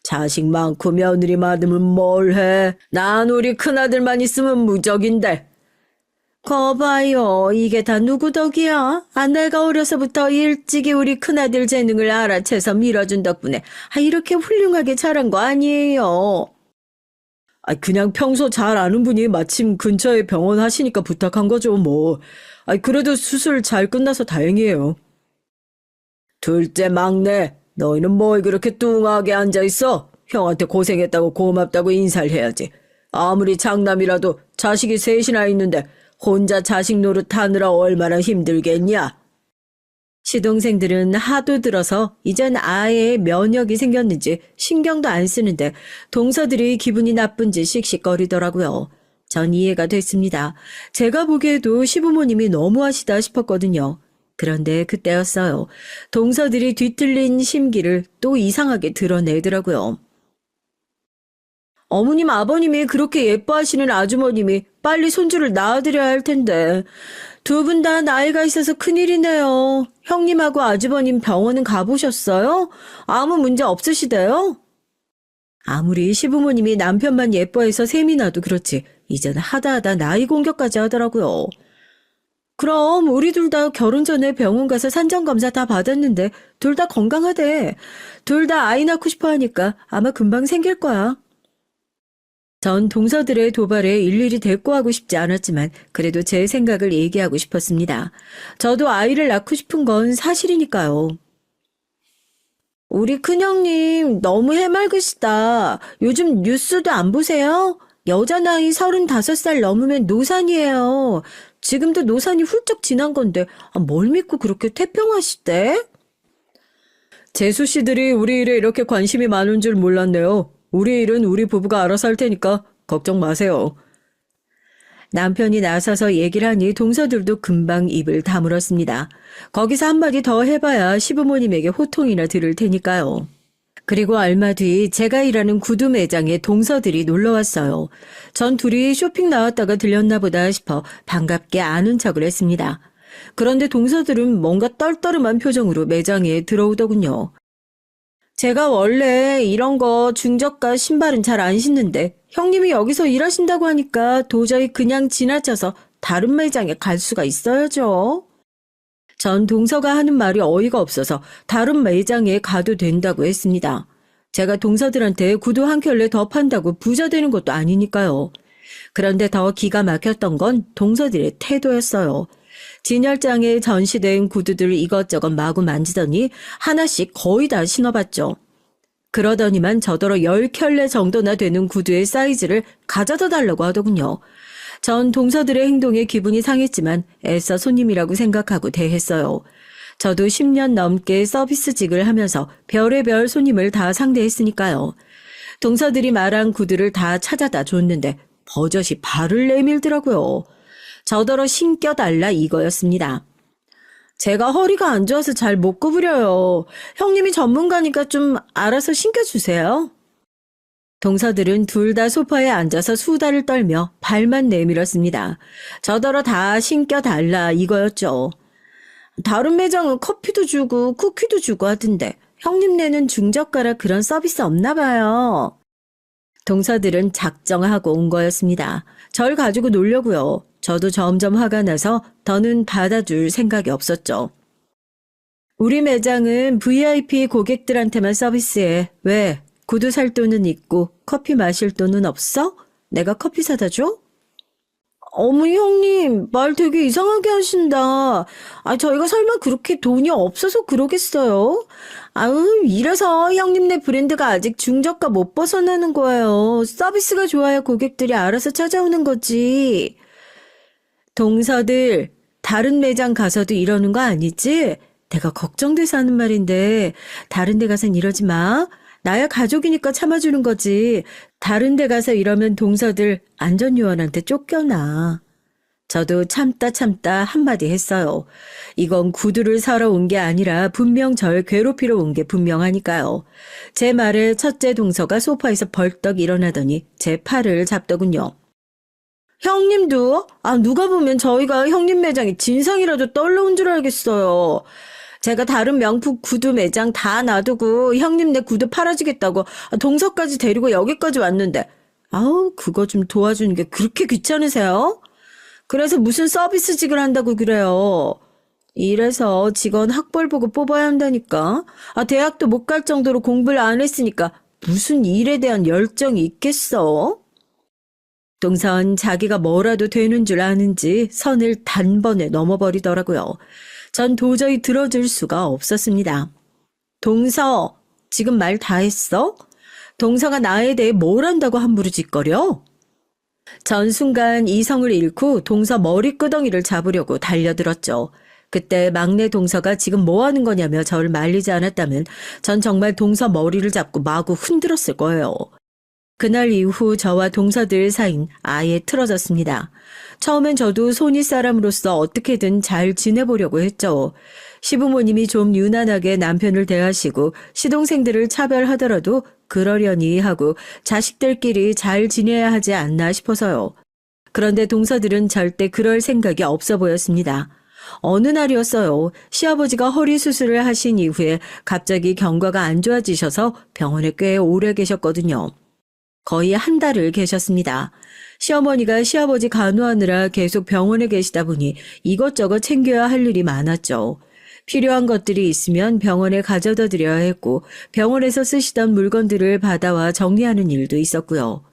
자식 많고 며느리 많으면 뭘 해. 난 우리 큰아들만 있으면 무적인데. 거봐요. 이게 다 누구 덕이야? 내가 어려서부터 일찍이 우리 큰아들 재능을 알아채서 밀어준 덕분에 이렇게 훌륭하게 자란 거 아니에요. 그냥 평소 잘 아는 분이 마침 근처에 병원 하시니까 부탁한 거죠, 뭐. 그래도 수술 잘 끝나서 다행이에요. 둘째 막내, 너희는 뭘 그렇게 뚱하게 앉아있어? 형한테 고생했다고 고맙다고 인사를 해야지. 아무리 장남이라도 자식이 셋이나 있는데 혼자 자식 노릇하느라 얼마나 힘들겠냐? 시동생들은 하도 들어서 이젠 아예 면역이 생겼는지 신경도 안 쓰는데 동서들이 기분이 나쁜지 씩씩거리더라고요. 전 이해가 됐습니다. 제가 보기에도 시부모님이 너무하시다 싶었거든요. 그런데 그때였어요. 동서들이 뒤틀린 심기를 또 이상하게 드러내더라고요. 어머님, 아버님이 그렇게 예뻐하시는 아주머님이 빨리 손주를 낳아드려야 할 텐데 두 분 다 나이가 있어서 큰일이네요. 형님하고 아주버님 병원은 가보셨어요? 아무 문제 없으시대요? 아무리 시부모님이 남편만 예뻐해서 셈이 나도 그렇지 이제는 하다하다 나이 공격까지 하더라고요. 그럼 우리 둘 다 결혼 전에 병원 가서 산정검사 다 받았는데 둘 다 건강하대. 둘 다 아이 낳고 싶어 하니까 아마 금방 생길 거야. 전 동서들의 도발에 일일이 대꾸하고 싶지 않았지만 그래도 제 생각을 얘기하고 싶었습니다. 저도 아이를 낳고 싶은 건 사실이니까요. 우리 큰형님 너무 해맑으시다. 요즘 뉴스도 안 보세요? 여자 나이 35살 넘으면 노산이에요. 지금도 노산이 훌쩍 지난 건데 뭘 믿고 그렇게 태평하시대? 재수 씨들이 우리 일에 이렇게 관심이 많은 줄 몰랐네요. 우리 일은 우리 부부가 알아서 할 테니까 걱정 마세요. 남편이 나서서 얘기를 하니 동서들도 금방 입을 다물었습니다. 거기서 한마디 더 해봐야 시부모님에게 호통이나 들을 테니까요. 그리고 얼마 뒤 제가 일하는 구두 매장에 동서들이 놀러왔어요. 전 둘이 쇼핑 나왔다가 들렸나 보다 싶어 반갑게 아는 척을 했습니다. 그런데 동서들은 뭔가 떨떠름한 표정으로 매장에 들어오더군요. 제가 원래 이런 거 중저가 신발은 잘 안 신는데 형님이 여기서 일하신다고 하니까 도저히 그냥 지나쳐서 다른 매장에 갈 수가 있어야죠. 전 동서가 하는 말이 어이가 없어서 다른 매장에 가도 된다고 했습니다. 제가 동서들한테 구두 한 켤레 더 판다고 부자 되는 것도 아니니까요. 그런데 더 기가 막혔던 건 동서들의 태도였어요. 진열장에 전시된 구두들 이것저것 마구 만지더니 하나씩 거의 다 신어봤죠. 그러더니만 저더러 10켤레 정도나 되는 구두의 사이즈를 가져다 달라고 하더군요. 전 동서들의 행동에 기분이 상했지만 애써 손님이라고 생각하고 대했어요. 저도 10년 넘게 서비스직을 하면서 별의별 손님을 다 상대했으니까요. 동서들이 말한 구두를 다 찾아다 줬는데 버젓이 발을 내밀더라고요. 저더러 신겨달라 이거였습니다. 제가 허리가 안 좋아서 잘 못 구부려요. 형님이 전문가니까 좀 알아서 신겨주세요. 동서들은 둘 다 소파에 앉아서 수다를 떨며 발만 내밀었습니다. 저더러 다 신겨달라 이거였죠. 다른 매장은 커피도 주고 쿠키도 주고 하던데 형님네는 중저가라 그런 서비스 없나 봐요. 동서들은 작정하고 온 거였습니다. 절 가지고 놀려고요. 저도 점점 화가 나서 더는 받아줄 생각이 없었죠. 우리 매장은 VIP 고객들한테만 서비스해. 왜? 구두 살 돈은 있고 커피 마실 돈은 없어? 내가 커피 사다 줘? 어머 형님 말 되게 이상하게 하신다. 저희가 설마 그렇게 돈이 없어서 그러겠어요? 아유 이래서 형님네 브랜드가 아직 중저가 못 벗어나는 거예요. 서비스가 좋아야 고객들이 알아서 찾아오는 거지. 동서들 다른 매장 가서도 이러는 거 아니지? 내가 걱정돼서 하는 말인데 다른 데 가선 이러지 마. 나야 가족이니까 참아주는 거지. 다른 데 가서 이러면 동서들 안전요원한테 쫓겨나. 저도 참다 한마디 했어요. 이건 구두를 사러 온 게 아니라 분명 절 괴롭히러 온 게 분명하니까요. 제 말에 첫째 동서가 소파에서 벌떡 일어나더니 제 팔을 잡더군요. 형님도? 누가 보면 저희가 형님 매장에 진상이라도 떨러온 줄 알겠어요. 제가 다른 명품 구두 매장 다 놔두고 형님네 구두 팔아주겠다고 동서까지 데리고 여기까지 왔는데 그거 좀 도와주는 게 그렇게 귀찮으세요? 그래서 무슨 서비스직을 한다고 그래요. 이래서 직원 학벌 보고 뽑아야 한다니까. 대학도 못 갈 정도로 공부를 안 했으니까 무슨 일에 대한 열정이 있겠어? 동선 자기가 뭐라도 되는 줄 아는지 선을 단번에 넘어버리더라고요. 전 도저히 들어줄 수가 없었습니다. 동서, 지금 말 다 했어? 동서가 나에 대해 뭘 안다고 함부로 짓거려? 전 순간 이성을 잃고 동서 머리끄덩이를 잡으려고 달려들었죠. 그때 막내 동서가 지금 뭐 하는 거냐며 저를 말리지 않았다면 전 정말 동서 머리를 잡고 마구 흔들었을 거예요. 그날 이후 저와 동서들 사이는 아예 틀어졌습니다. 처음엔 저도 손윗 사람으로서 어떻게든 잘 지내보려고 했죠. 시부모님이 좀 유난하게 남편을 대하시고 시동생들을 차별하더라도 그러려니 하고 자식들끼리 잘 지내야 하지 않나 싶어서요. 그런데 동서들은 절대 그럴 생각이 없어 보였습니다. 어느 날이었어요. 시아버지가 허리 수술을 하신 이후에 갑자기 경과가 안 좋아지셔서 병원에 꽤 오래 계셨거든요. 거의 한 달을 계셨습니다. 시어머니가 시아버지 간호하느라 계속 병원에 계시다 보니 이것저것 챙겨야 할 일이 많았죠. 필요한 것들이 있으면 병원에 가져다 드려야 했고 병원에서 쓰시던 물건들을 받아와 정리하는 일도 있었고요.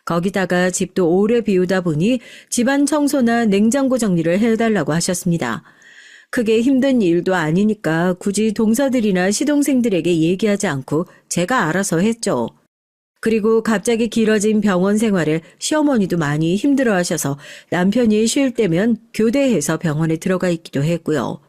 거기다가 집도 오래 비우다 보니 집안 청소나 냉장고 정리를 해달라고 하셨습니다. 크게 힘든 일도 아니니까 굳이 동서들이나 시동생들에게 얘기하지 않고 제가 알아서 했죠. 그리고 갑자기 길어진 병원 생활에 시어머니도 많이 힘들어하셔서 남편이 쉴 때면 교대해서 병원에 들어가 있기도 했고요.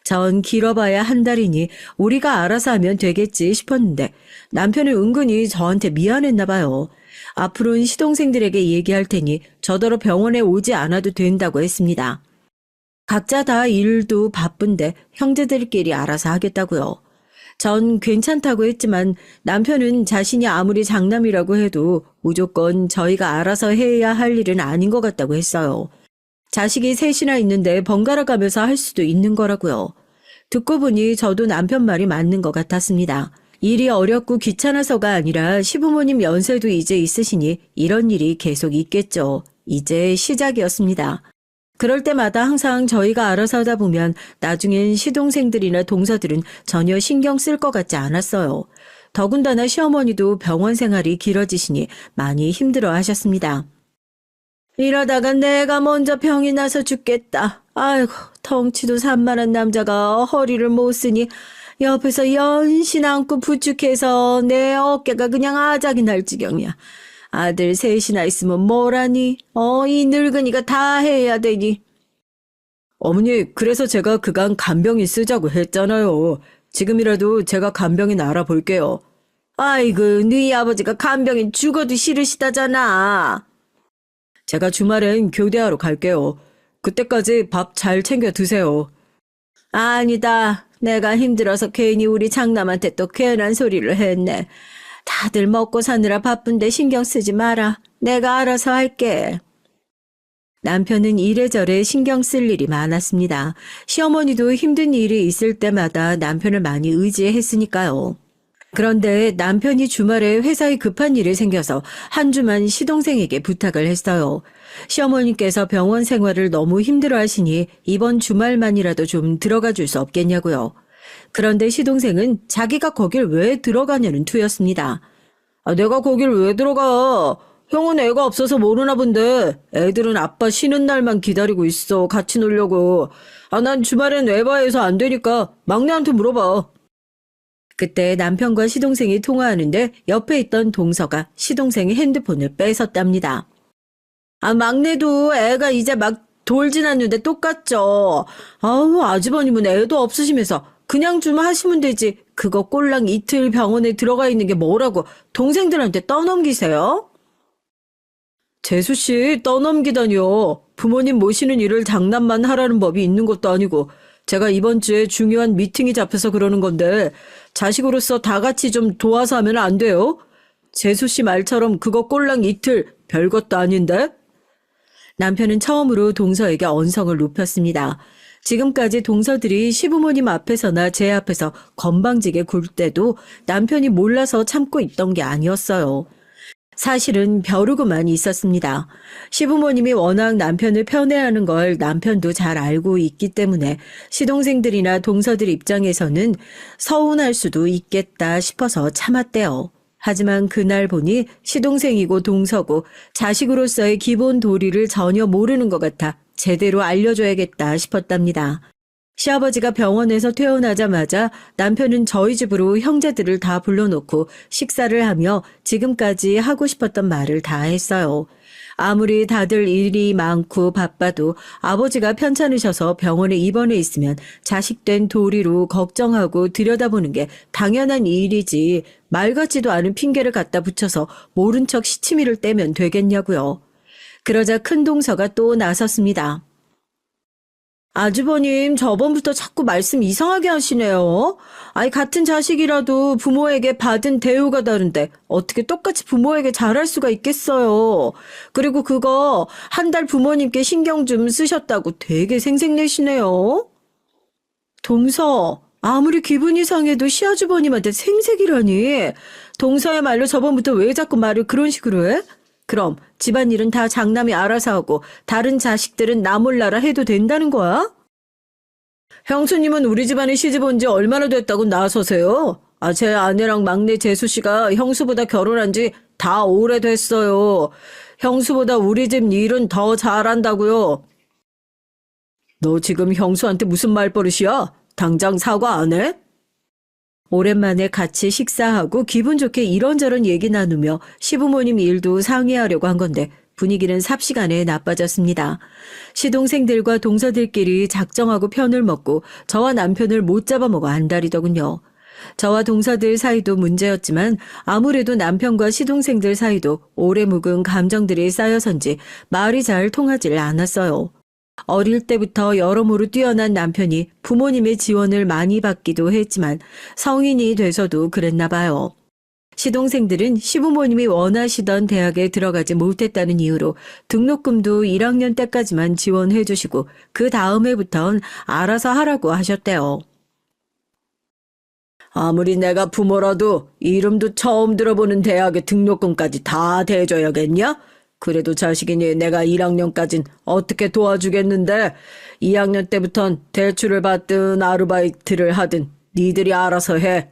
전 길어봐야 한 달이니 우리가 알아서 하면 되겠지 싶었는데 남편은 은근히 저한테 미안했나 봐요. 앞으로는 시동생들에게 얘기할 테니 저더러 병원에 오지 않아도 된다고 했습니다. 각자 다 일도 바쁜데 형제들끼리 알아서 하겠다고요. 전 괜찮다고 했지만 남편은 자신이 아무리 장남이라고 해도 무조건 저희가 알아서 해야 할 일은 아닌 것 같다고 했어요. 자식이 셋이나 있는데 번갈아 가면서 할 수도 있는 거라고요. 듣고 보니 저도 남편 말이 맞는 것 같았습니다. 일이 어렵고 귀찮아서가 아니라 시부모님 연세도 이제 있으시니 이런 일이 계속 있겠죠. 이제 시작이었습니다. 그럴 때마다 항상 저희가 알아서 하다 보면 나중엔 시동생들이나 동서들은 전혀 신경 쓸 것 같지 않았어요. 더군다나 시어머니도 병원 생활이 길어지시니 많이 힘들어 하셨습니다. 이러다가 내가 먼저 병이 나서 죽겠다. 아이고, 덩치도 산만한 남자가 허리를 못 쓰니 옆에서 연신 안고 부축해서 내 어깨가 그냥 아작이 날 지경이야. 아들 셋이나 있으면 뭐라니? 이 늙은이가 다 해야 되니. 어머니, 그래서 제가 그간 간병인 쓰자고 했잖아요. 지금이라도 제가 간병인 알아볼게요. 아이고, 네 아버지가 간병인 죽어도 싫으시다잖아. 제가 주말엔 교대하러 갈게요. 그때까지 밥 잘 챙겨 드세요. 아니다. 내가 힘들어서 괜히 우리 장남한테 또 괜한 소리를 했네. 다들 먹고 사느라 바쁜데 신경 쓰지 마라. 내가 알아서 할게. 남편은 이래저래 신경 쓸 일이 많았습니다. 시어머니도 힘든 일이 있을 때마다 남편을 많이 의지했으니까요. 그런데 남편이 주말에 회사에 급한 일이 생겨서 한 주만 시동생에게 부탁을 했어요. 시어머니께서 병원 생활을 너무 힘들어 하시니 이번 주말만이라도 좀 들어가 줄 수 없겠냐고요. 그런데 시동생은 자기가 거길 왜 들어가냐는 투였습니다. 내가 거길 왜 들어가? 형은 애가 없어서 모르나 본데 애들은 아빠 쉬는 날만 기다리고 있어. 같이 놀려고. 난 주말엔 외바해서 안 되니까 막내한테 물어봐. 그때 남편과 시동생이 통화하는데 옆에 있던 동서가 시동생의 핸드폰을 뺏었답니다. 막내도 애가 이제 막 돌 지났는데 똑같죠. 아주버님은 애도 없으시면서 그냥 좀 하시면 되지. 그거 꼴랑 이틀 병원에 들어가 있는 게 뭐라고 동생들한테 떠넘기세요? 재수씨 떠넘기다니요. 부모님 모시는 일을 장난만 하라는 법이 있는 것도 아니고 제가 이번 주에 중요한 미팅이 잡혀서 그러는 건데 자식으로서 다 같이 좀 도와서 하면 안 돼요? 재수씨 말처럼 그거 꼴랑 이틀 별것도 아닌데? 남편은 처음으로 동서에게 언성을 높였습니다. 지금까지 동서들이 시부모님 앞에서나 제 앞에서 건방지게 굴 때도 남편이 몰라서 참고 있던 게 아니었어요. 사실은 벼르고만 있었습니다. 시부모님이 워낙 남편을 편애하는 걸 남편도 잘 알고 있기 때문에 시동생들이나 동서들 입장에서는 서운할 수도 있겠다 싶어서 참았대요. 하지만 그날 보니 시동생이고 동서고 자식으로서의 기본 도리를 전혀 모르는 것 같아 제대로 알려줘야겠다 싶었답니다. 시아버지가 병원에서 퇴원하자마자 남편은 저희 집으로 형제들을 다 불러놓고 식사를 하며 지금까지 하고 싶었던 말을 다 했어요. 아무리 다들 일이 많고 바빠도 아버지가 편찮으셔서 병원에 입원해 있으면 자식된 도리로 걱정하고 들여다보는 게 당연한 일이지 말 같지도 않은 핑계를 갖다 붙여서 모른 척 시치미를 떼면 되겠냐고요. 그러자 큰 동서가 또 나섰습니다. 아주버님, 저번부터 자꾸 말씀 이상하게 하시네요. 같은 자식이라도 부모에게 받은 대우가 다른데 어떻게 똑같이 부모에게 잘할 수가 있겠어요. 그리고 그거 한 달 부모님께 신경 좀 쓰셨다고 되게 생색내시네요. 동서, 아무리 기분이 상해도 시아주버님한테 생색이라니. 동서야말로 저번부터 왜 자꾸 말을 그런 식으로 해? 그럼 집안일은 다 장남이 알아서 하고 다른 자식들은 나 몰라라 해도 된다는 거야? 형수님은 우리 집안에 시집 온 지 얼마나 됐다고 나서세요? 제 아내랑 막내 재수씨가 형수보다 결혼한 지 다 오래됐어요. 형수보다 우리 집 일은 더 잘한다고요. 너 지금 형수한테 무슨 말버릇이야? 당장 사과 안 해? 오랜만에 같이 식사하고 기분 좋게 이런저런 얘기 나누며 시부모님 일도 상의하려고 한 건데 분위기는 삽시간에 나빠졌습니다. 시동생들과 동서들끼리 작정하고 편을 먹고 저와 남편을 못 잡아먹어 안달이더군요. 저와 동서들 사이도 문제였지만 아무래도 남편과 시동생들 사이도 오래 묵은 감정들이 쌓여선지 말이 잘 통하질 않았어요. 어릴 때부터 여러모로 뛰어난 남편이 부모님의 지원을 많이 받기도 했지만 성인이 돼서도 그랬나 봐요. 시동생들은 시부모님이 원하시던 대학에 들어가지 못했다는 이유로 등록금도 1학년 때까지만 지원해 주시고 그 다음 해부턴 알아서 하라고 하셨대요. 아무리 내가 부모라도 이름도 처음 들어보는 대학의 등록금까지 다 대줘야겠냐? 그래도 자식이니 내가 1학년까진 어떻게 도와주겠는데 2학년 때부턴 대출을 받든 아르바이트를 하든 니들이 알아서 해.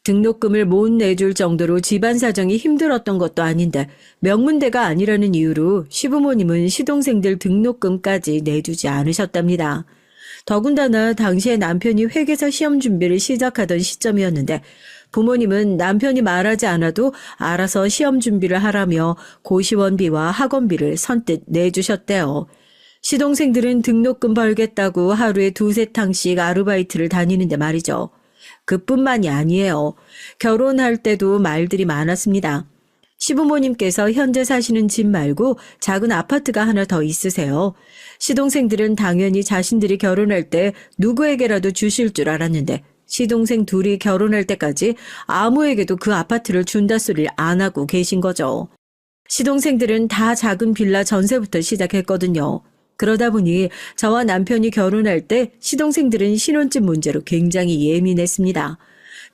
등록금을 못 내줄 정도로 집안 사정이 힘들었던 것도 아닌데 명문대가 아니라는 이유로 시부모님은 시동생들 등록금까지 내주지 않으셨답니다. 더군다나 당시에 남편이 회계사 시험 준비를 시작하던 시점이었는데 부모님은 남편이 말하지 않아도 알아서 시험 준비를 하라며 고시원비와 학원비를 선뜻 내주셨대요. 시동생들은 등록금 벌겠다고 하루에 2-3탕씩 아르바이트를 다니는데 말이죠. 그뿐만이 아니에요. 결혼할 때도 말들이 많았습니다. 시부모님께서 현재 사시는 집 말고 작은 아파트가 하나 더 있으세요. 시동생들은 당연히 자신들이 결혼할 때 누구에게라도 주실 줄 알았는데 시동생 둘이 결혼할 때까지 아무에게도 그 아파트를 준다 소리를 안 하고 계신 거죠. 시동생들은 다 작은 빌라 전세부터 시작했거든요. 그러다 보니 저와 남편이 결혼할 때 시동생들은 신혼집 문제로 굉장히 예민했습니다.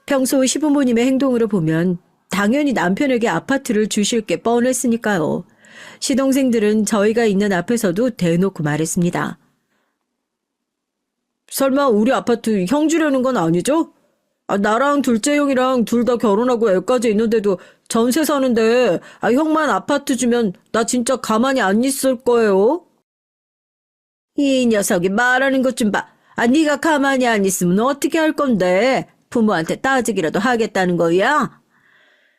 평소 시부모님의 행동으로 보면 당연히 남편에게 아파트를 주실 게 뻔했으니까요. 시동생들은 저희가 있는 앞에서도 대놓고 말했습니다. 설마 우리 아파트 형 주려는 건 아니죠? 나랑 둘째 형이랑 둘 다 결혼하고 애까지 있는데도 전세 사는데 형만 아파트 주면 나 진짜 가만히 안 있을 거예요. 이 녀석이 말하는 것 좀 봐. 네가 가만히 안 있으면 어떻게 할 건데? 부모한테 따지기라도 하겠다는 거야?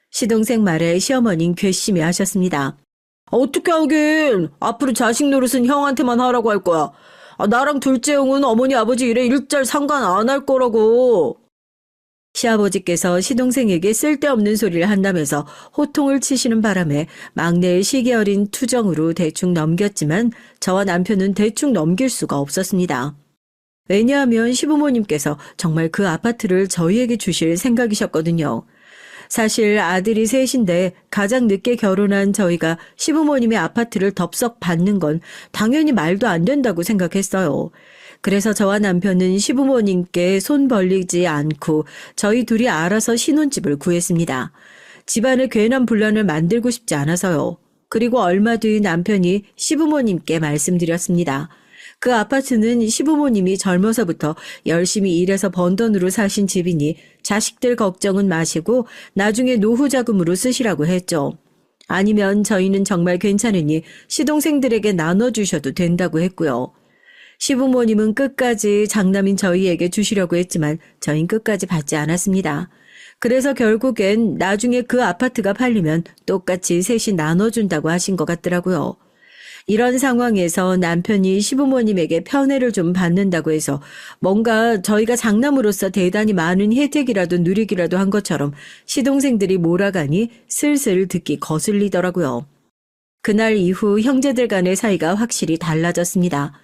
시동생 말에 시어머니는 괘씸히 하셨습니다. 어떻게 하긴. 앞으로 자식 노릇은 형한테만 하라고 할 거야. 나랑 둘째 형은 어머니 아버지 일에 일절 상관 안 할 거라고. 시아버지께서 시동생에게 쓸데없는 소리를 한다면서 호통을 치시는 바람에 막내의 시기 어린 투정으로 대충 넘겼지만 저와 남편은 대충 넘길 수가 없었습니다. 왜냐하면 시부모님께서 정말 그 아파트를 저희에게 주실 생각이셨거든요. 사실 아들이 셋인데 가장 늦게 결혼한 저희가 시부모님의 아파트를 덥석 받는 건 당연히 말도 안 된다고 생각했어요. 그래서 저와 남편은 시부모님께 손 벌리지 않고 저희 둘이 알아서 신혼집을 구했습니다. 집안에 괜한 분란을 만들고 싶지 않아서요. 그리고 얼마 뒤 남편이 시부모님께 말씀드렸습니다. 그 아파트는 시부모님이 젊어서부터 열심히 일해서 번 돈으로 사신 집이니 자식들 걱정은 마시고 나중에 노후 자금으로 쓰시라고 했죠. 아니면 저희는 정말 괜찮으니 시동생들에게 나눠주셔도 된다고 했고요. 시부모님은 끝까지 장남인 저희에게 주시려고 했지만 저희는 끝까지 받지 않았습니다. 그래서 결국엔 나중에 그 아파트가 팔리면 똑같이 셋이 나눠준다고 하신 것 같더라고요. 이런 상황에서 남편이 시부모님에게 편애를 좀 받는다고 해서 뭔가 저희가 장남으로서 대단히 많은 혜택이라도 누리기라도 한 것처럼 시동생들이 몰아가니 슬슬 듣기 거슬리더라고요. 그날 이후 형제들 간의 사이가 확실히 달라졌습니다.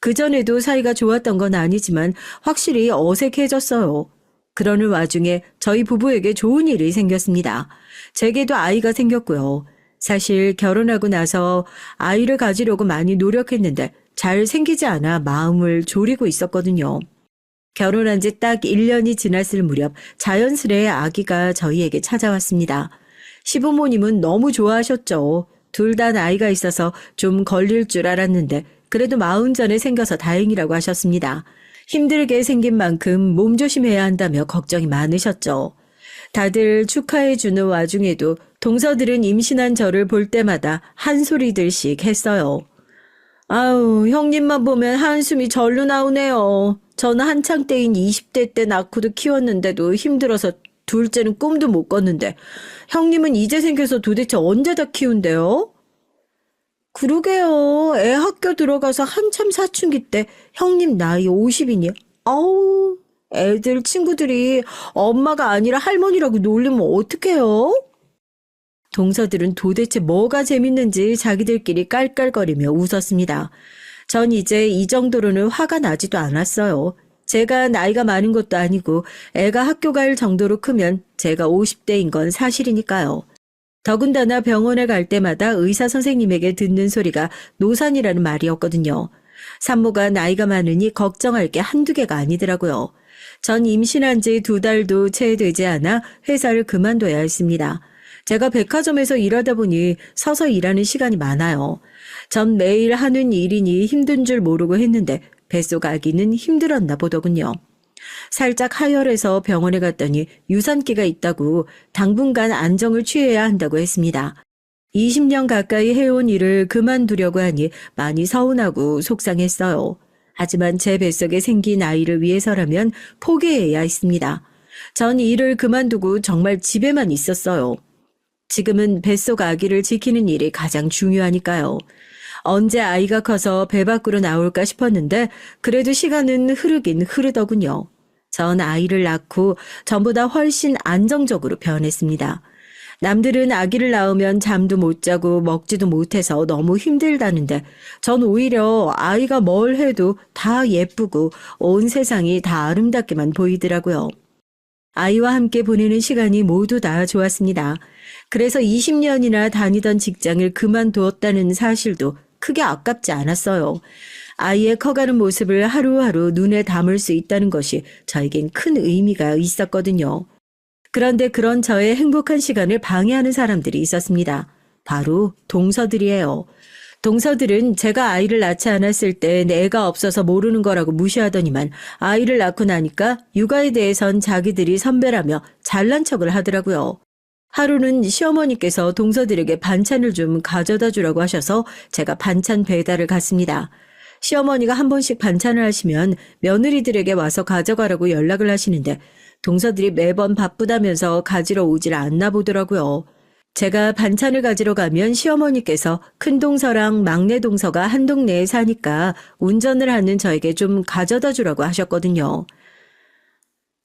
그전에도 사이가 좋았던 건 아니지만 확실히 어색해졌어요. 그러는 와중에 저희 부부에게 좋은 일이 생겼습니다. 제게도 아이가 생겼고요. 사실 결혼하고 나서 아이를 가지려고 많이 노력했는데 잘 생기지 않아 마음을 졸이고 있었거든요. 결혼한 지 딱 1년이 지났을 무렵 자연스레 아기가 저희에게 찾아왔습니다. 시부모님은 너무 좋아하셨죠. 둘 다 나이가 있어서 좀 걸릴 줄 알았는데 그래도 40 전에 생겨서 다행이라고 하셨습니다. 힘들게 생긴 만큼 몸조심해야 한다며 걱정이 많으셨죠. 다들 축하해주는 와중에도 동서들은 임신한 저를 볼 때마다 한 소리들씩 했어요. 아우, 형님만 보면 한숨이 절로 나오네요. 저는 한창 때인 20대 때 낳고도 키웠는데도 힘들어서 둘째는 꿈도 못 꿨는데 형님은 이제 생겨서 도대체 언제 다 키운대요? 그러게요. 애 학교 들어가서 한참 사춘기 때 형님 나이 50이니. 아우, 애들 친구들이 엄마가 아니라 할머니라고 놀리면 어떡해요? 동서들은 도대체 뭐가 재밌는지 자기들끼리 깔깔거리며 웃었습니다. 전 이제 이 정도로는 화가 나지도 않았어요. 제가 나이가 많은 것도 아니고 애가 학교 갈 정도로 크면 제가 50대인 건 사실이니까요. 더군다나 병원에 갈 때마다 의사 선생님에게 듣는 소리가 노산이라는 말이었거든요. 산모가 나이가 많으니 걱정할 게 한두 개가 아니더라고요. 전 임신한 지 2달도 채 되지 않아 회사를 그만둬야 했습니다. 제가 백화점에서 일하다 보니 서서 일하는 시간이 많아요. 전 매일 하는 일이니 힘든 줄 모르고 했는데 뱃속 아기는 힘들었나 보더군요. 살짝 하혈해서 병원에 갔더니 유산기가 있다고 당분간 안정을 취해야 한다고 했습니다. 20년 가까이 해온 일을 그만두려고 하니 많이 서운하고 속상했어요. 하지만 제 뱃속에 생긴 아이를 위해서라면 포기해야 했습니다. 전 일을 그만두고 정말 집에만 있었어요. 지금은 뱃속 아기를 지키는 일이 가장 중요하니까요. 언제 아이가 커서 배 밖으로 나올까 싶었는데 그래도 시간은 흐르긴 흐르더군요. 전 아이를 낳고 전보다 훨씬 안정적으로 변했습니다. 남들은 아기를 낳으면 잠도 못 자고 먹지도 못해서 너무 힘들다는데 전 오히려 아이가 뭘 해도 다 예쁘고 온 세상이 다 아름답게만 보이더라고요. 아이와 함께 보내는 시간이 모두 다 좋았습니다. 그래서 20년이나 다니던 직장을 그만두었다는 사실도 크게 아깝지 않았어요. 아이의 커가는 모습을 하루하루 눈에 담을 수 있다는 것이 저에겐 큰 의미가 있었거든요. 그런데 그런 저의 행복한 시간을 방해하는 사람들이 있었습니다. 바로 동서들이에요. 동서들은 제가 아이를 낳지 않았을 때 애가 없어서 모르는 거라고 무시하더니만 아이를 낳고 나니까 육아에 대해선 자기들이 선배라며 잘난 척을 하더라고요. 하루는 시어머니께서 동서들에게 반찬을 좀 가져다 주라고 하셔서 제가 반찬 배달을 갔습니다. 시어머니가 한 번씩 반찬을 하시면 며느리들에게 와서 가져가라고 연락을 하시는데 동서들이 매번 바쁘다면서 가지러 오질 않나 보더라고요. 제가 반찬을 가지러 가면 시어머니께서 큰 동서랑 막내 동서가 한 동네에 사니까 운전을 하는 저에게 좀 가져다 주라고 하셨거든요.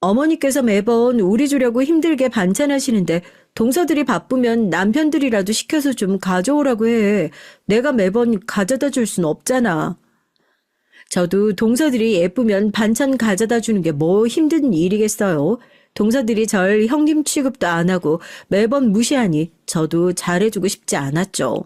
어머니께서 매번 우리 주려고 힘들게 반찬하시는데 동서들이 바쁘면 남편들이라도 시켜서 좀 가져오라고 해. 내가 매번 가져다 줄 순 없잖아. 저도 동서들이 예쁘면 반찬 가져다 주는 게 뭐 힘든 일이겠어요. 동서들이 절 형님 취급도 안 하고 매번 무시하니 저도 잘해주고 싶지 않았죠.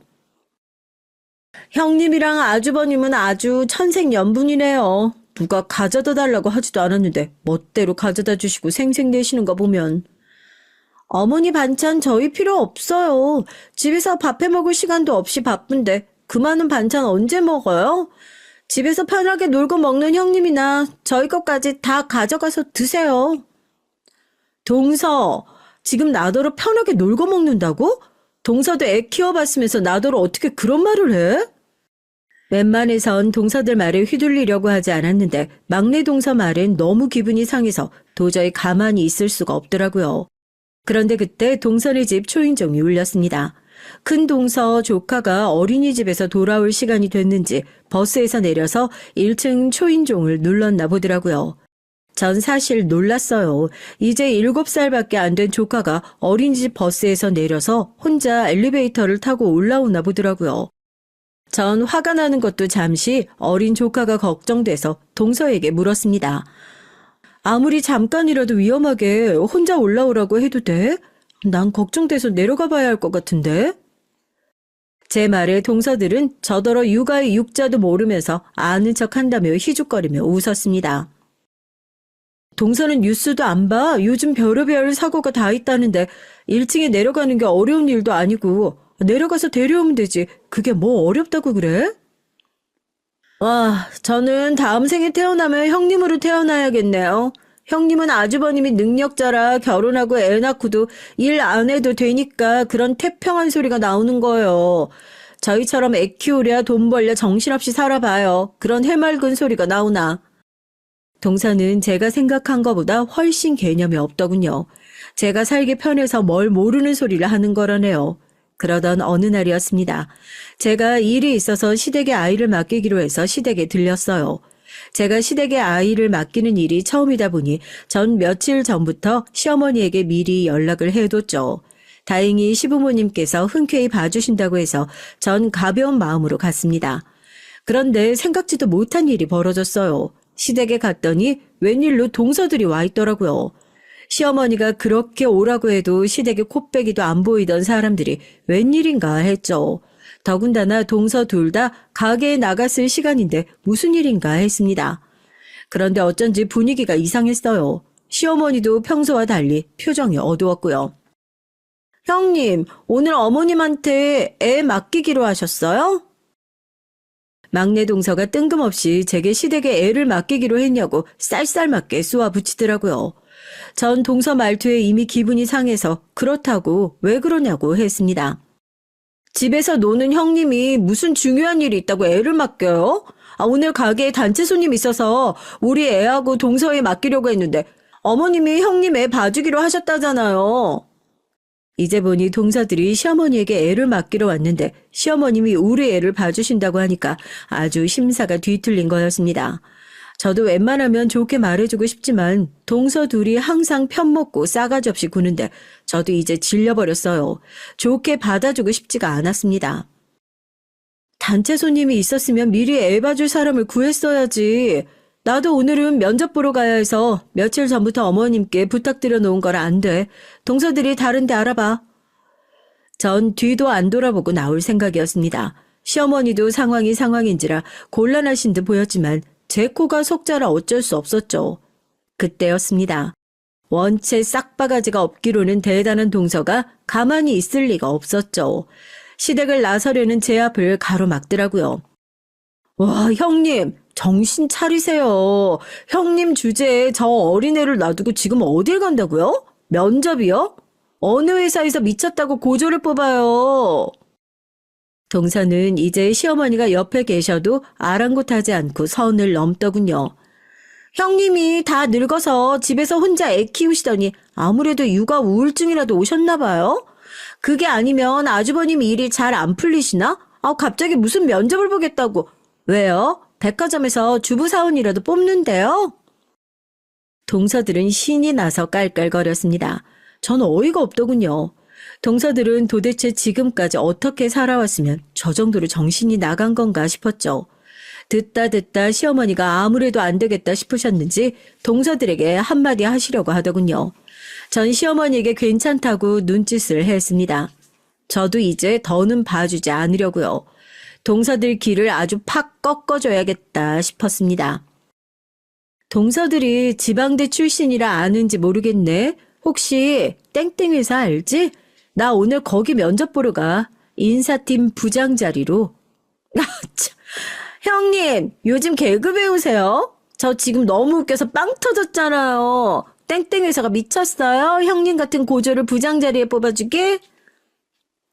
형님이랑 아주버님은 아주 천생연분이네요. 누가 가져다 달라고 하지도 않았는데 멋대로 가져다 주시고 생색내시는 거 보면. 어머니 반찬 저희 필요 없어요. 집에서 밥해 먹을 시간도 없이 바쁜데 그 많은 반찬 언제 먹어요? 집에서 편하게 놀고 먹는 형님이나 저희 것까지 다 가져가서 드세요. 동서, 지금 나더러 편하게 놀고 먹는다고? 동서도 애 키워봤으면서 나더러 어떻게 그런 말을 해? 웬만해선 동서들 말에 휘둘리려고 하지 않았는데 막내 동서 말엔 너무 기분이 상해서 도저히 가만히 있을 수가 없더라고요. 그런데 그때 동서네 집 초인종이 울렸습니다. 큰 동서 조카가 어린이집에서 돌아올 시간이 됐는지 버스에서 내려서 1층 초인종을 눌렀나 보더라고요. 전 사실 놀랐어요. 이제 7살밖에 안 된 조카가 어린이집 버스에서 내려서 혼자 엘리베이터를 타고 올라오나 보더라고요. 전 화가 나는 것도 잠시 어린 조카가 걱정돼서 동서에게 물었습니다. 아무리 잠깐이라도 위험하게 혼자 올라오라고 해도 돼? 난 걱정돼서 내려가 봐야 할 것 같은데? 제 말에 동서들은 저더러 육아의 육자도 모르면서 아는 척 한다며 희죽거리며 웃었습니다. 동서는 뉴스도 안 봐? 요즘 별의별 사고가 다 있다는데 1층에 내려가는 게 어려운 일도 아니고 내려가서 데려오면 되지. 그게 뭐 어렵다고 그래? 와, 저는 다음 생에 태어나면 형님으로 태어나야겠네요. 형님은 아주버님이 능력자라 결혼하고 애 낳고도 일 안 해도 되니까 그런 태평한 소리가 나오는 거예요. 저희처럼 애 키우랴 돈 벌랴 정신없이 살아봐요. 그런 해맑은 소리가 나오나. 동서는 제가 생각한 것보다 훨씬 개념이 없더군요. 제가 살기 편해서 뭘 모르는 소리를 하는 거라네요. 그러던 어느 날이었습니다. 제가 일이 있어서 시댁에 아이를 맡기기로 해서 시댁에 들렸어요. 제가 시댁에 아이를 맡기는 일이 처음이다 보니 전 며칠 전부터 시어머니에게 미리 연락을 해뒀죠. 다행히 시부모님께서 흔쾌히 봐주신다고 해서 전 가벼운 마음으로 갔습니다. 그런데 생각지도 못한 일이 벌어졌어요. 시댁에 갔더니 웬일로 동서들이 와 있더라고요. 시어머니가 그렇게 오라고 해도 시댁에 콧배기도 안 보이던 사람들이 웬일인가 했죠. 더군다나 동서 둘 다 가게에 나갔을 시간인데 무슨 일인가 했습니다. 그런데 어쩐지 분위기가 이상했어요. 시어머니도 평소와 달리 표정이 어두웠고요. 형님, 오늘 어머님한테 애 맡기기로 하셨어요? 막내 동서가 뜬금없이 제게 시댁에 애를 맡기기로 했냐고 쌀쌀맞게 쏘아붙이더라고요. 전 동서 말투에 이미 기분이 상해서 그렇다고 왜 그러냐고 했습니다. 집에서 노는 형님이 무슨 중요한 일이 있다고 애를 맡겨요? 오늘 가게에 단체 손님 있어서 우리 애하고 동서에 맡기려고 했는데 어머님이 형님 애 봐주기로 하셨다잖아요. 이제 보니 동서들이 시어머니에게 애를 맡기러 왔는데 시어머님이 우리 애를 봐주신다고 하니까 아주 심사가 뒤틀린 거였습니다. 저도 웬만하면 좋게 말해주고 싶지만 동서 둘이 항상 편먹고 싸가지 없이 구는데 저도 이제 질려버렸어요. 좋게 받아주고 싶지가 않았습니다. 단체 손님이 있었으면 미리 애 봐줄 사람을 구했어야지. 나도 오늘은 면접 보러 가야 해서 며칠 전부터 어머님께 부탁드려 놓은 거라 안 돼. 동서들이 다른 데 알아봐. 전 뒤도 안 돌아보고 나올 생각이었습니다. 시어머니도 상황이 상황인지라 곤란하신 듯 보였지만 제 코가 속자라 어쩔 수 없었죠. 그때였습니다. 원체 싹바가지가 없기로는 대단한 동서가 가만히 있을 리가 없었죠. 시댁을 나서려는 제 앞을 가로막더라고요. 와, 형님, 정신 차리세요. 형님 주제에 저 어린애를 놔두고 지금 어딜 간다고요? 면접이요? 어느 회사에서 미쳤다고 고조를 뽑아요. 동서는 이제 시어머니가 옆에 계셔도 아랑곳하지 않고 선을 넘더군요. 형님이 다 늙어서 집에서 혼자 애 키우시더니 아무래도 육아 우울증이라도 오셨나 봐요? 그게 아니면 아주버님 일이 잘 안 풀리시나? 갑자기 무슨 면접을 보겠다고. 왜요? 백화점에서 주부사원이라도 뽑는데요? 동서들은 신이 나서 깔깔거렸습니다. 전 어이가 없더군요. 동서들은 도대체 지금까지 어떻게 살아왔으면 저 정도로 정신이 나간 건가 싶었죠. 듣다 시어머니가 아무래도 안 되겠다 싶으셨는지 동서들에게 한마디 하시려고 하더군요. 전 시어머니에게 괜찮다고 눈짓을 했습니다. 저도 이제 더는 봐주지 않으려고요. 동서들 길을 아주 팍 꺾어줘야겠다 싶었습니다. 동서들이 지방대 출신이라 아는지 모르겠네. 혹시 땡땡 회사 알지? 나 오늘 거기 면접 보러 가. 인사팀 부장 자리로. 참. 형님, 요즘 개그 배우세요? 저 지금 너무 웃겨서 빵 터졌잖아요. 땡땡 회사가 미쳤어요? 형님 같은 고졸을 부장 자리에 뽑아주게?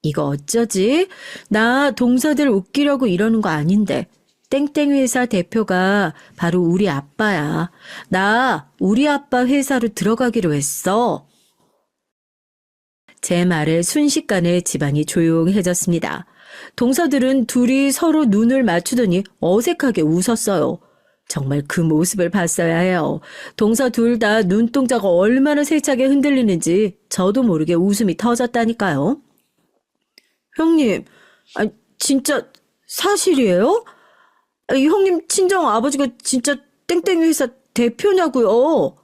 이거 어쩌지? 나 동서들 웃기려고 이러는 거 아닌데. 땡땡 회사 대표가 바로 우리 아빠야. 나 우리 아빠 회사로 들어가기로 했어. 제 말에 순식간에 집안이 조용해졌습니다. 동서들은 둘이 서로 눈을 맞추더니 어색하게 웃었어요. 정말 그 모습을 봤어야 해요. 동서 둘 다 눈동자가 얼마나 세차게 흔들리는지 저도 모르게 웃음이 터졌다니까요. 형님, 진짜 사실이에요? 형님 친정 아버지가 진짜 땡땡 회사 대표냐고요?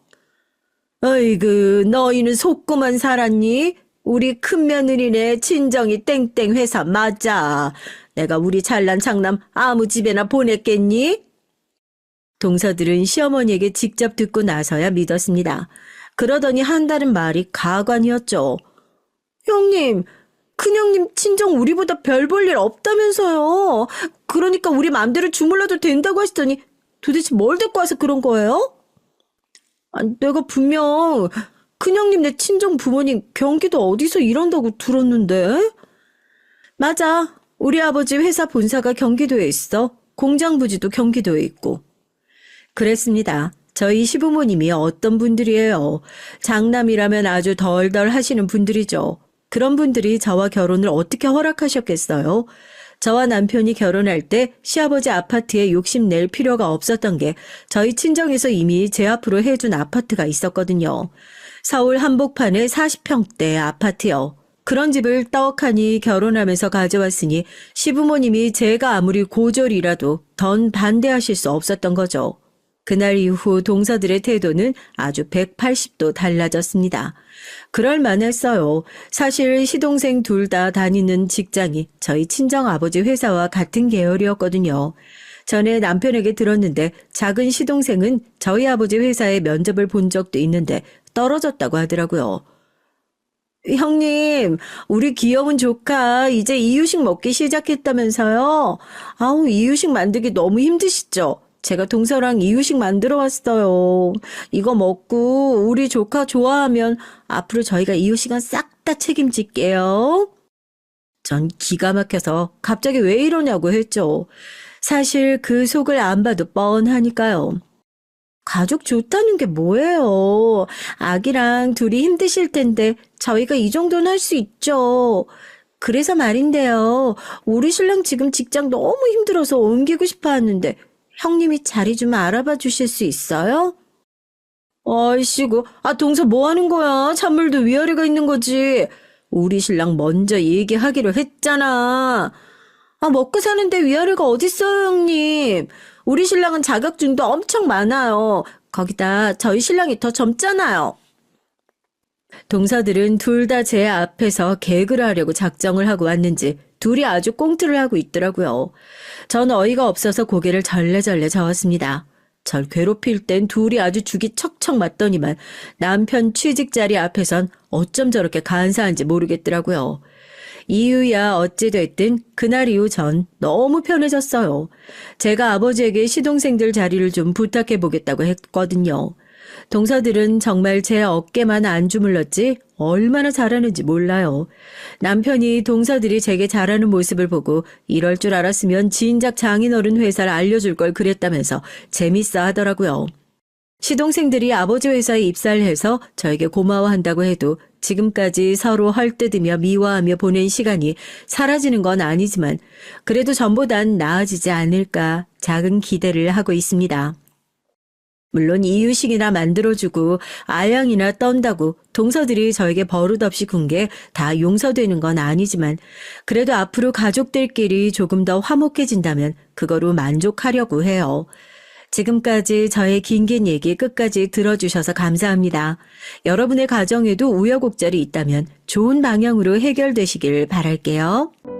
아이고, 너희는 속고만 살았니? 우리 큰며느리네 친정이 땡땡 회사 맞아. 내가 우리 잘난 장남 아무 집에나 보냈겠니? 동서들은 시어머니에게 직접 듣고 나서야 믿었습니다. 그러더니 한다는 말이 가관이었죠. 형님, 큰형님 친정 우리보다 별 볼 일 없다면서요. 그러니까 우리 맘대로 주물러도 된다고 하시더니 도대체 뭘 듣고 와서 그런 거예요? 내가 분명 큰형님 내 친정 부모님 경기도 어디서 일한다고 들었는데. 맞아. 우리 아버지 회사 본사가 경기도에 있어. 공장 부지도 경기도에 있고. 그랬습니다. 저희 시부모님이 어떤 분들이에요. 장남이라면 아주 덜덜 하시는 분들이죠. 그런 분들이 저와 결혼을 어떻게 허락하셨겠어요? 저와 남편이 결혼할 때 시아버지 아파트에 욕심낼 필요가 없었던 게 저희 친정에서 이미 제 앞으로 해준 아파트가 있었거든요. 서울 한복판의 40평대 아파트요. 그런 집을 떡하니 결혼하면서 가져왔으니 시부모님이 제가 아무리 고졸이라도 던 반대하실 수 없었던 거죠. 그날 이후 동서들의 태도는 아주 180도 달라졌습니다. 그럴 만했어요. 사실 시동생 둘 다 다니는 직장이 저희 친정아버지 회사와 같은 계열이었거든요. 전에 남편에게 들었는데 작은 시동생은 저희 아버지 회사에 면접을 본 적도 있는데 떨어졌다고 하더라고요. 형님, 우리 귀여운 조카 이제 이유식 먹기 시작했다면서요? 아우, 이유식 만들기 너무 힘드시죠? 제가 동서랑 이유식 만들어 왔어요. 이거 먹고 우리 조카 좋아하면 앞으로 저희가 이유식은 싹 다 책임질게요. 전 기가 막혀서 갑자기 왜 이러냐고 했죠. 사실 그 속을 안 봐도 뻔하니까요. 가족 좋다는 게 뭐예요? 아기랑 둘이 힘드실 텐데 저희가 이 정도는 할 수 있죠. 그래서 말인데요. 우리 신랑 지금 직장 너무 힘들어서 옮기고 싶어 하는데 형님이 자리 좀 알아봐 주실 수 있어요? 아이씨고, 동서 뭐 하는 거야? 찬물도 위아래가 있는 거지. 우리 신랑 먼저 얘기하기로 했잖아. 먹고 사는데 위아래가 어딨어요, 형님. 우리 신랑은 자격증도 엄청 많아요. 거기다 저희 신랑이 더 젊잖아요. 동서들은 둘 다 제 앞에서 개그를 하려고 작정을 하고 왔는지 둘이 아주 꽁트를 하고 있더라고요. 전 어이가 없어서 고개를 절레절레 저었습니다. 절 괴롭힐 땐 둘이 아주 죽이 척척 맞더니만 남편 취직 자리 앞에선 어쩜 저렇게 간사한지 모르겠더라고요. 이유야 어찌됐든 그날 이후 전 너무 편해졌어요. 제가 아버지에게 시동생들 자리를 좀 부탁해 보겠다고 했거든요. 동서들은 정말 제 어깨만 안 주물렀지 얼마나 잘하는지 몰라요. 남편이 동서들이 제게 잘하는 모습을 보고 이럴 줄 알았으면 진작 장인어른 회사를 알려줄 걸 그랬다면서 재밌어 하더라고요. 시동생들이 아버지 회사에 입사를 해서 저에게 고마워한다고 해도 지금까지 서로 헐뜯으며 미워하며 보낸 시간이 사라지는 건 아니지만 그래도 전보단 나아지지 않을까 작은 기대를 하고 있습니다. 물론 이유식이나 만들어주고 아양이나 떤다고 동서들이 저에게 버릇없이 군 게 다 용서되는 건 아니지만 그래도 앞으로 가족들끼리 조금 더 화목해진다면 그거로 만족하려고 해요. 지금까지 저의 긴긴 얘기 끝까지 들어주셔서 감사합니다. 여러분의 가정에도 우여곡절이 있다면 좋은 방향으로 해결되시길 바랄게요.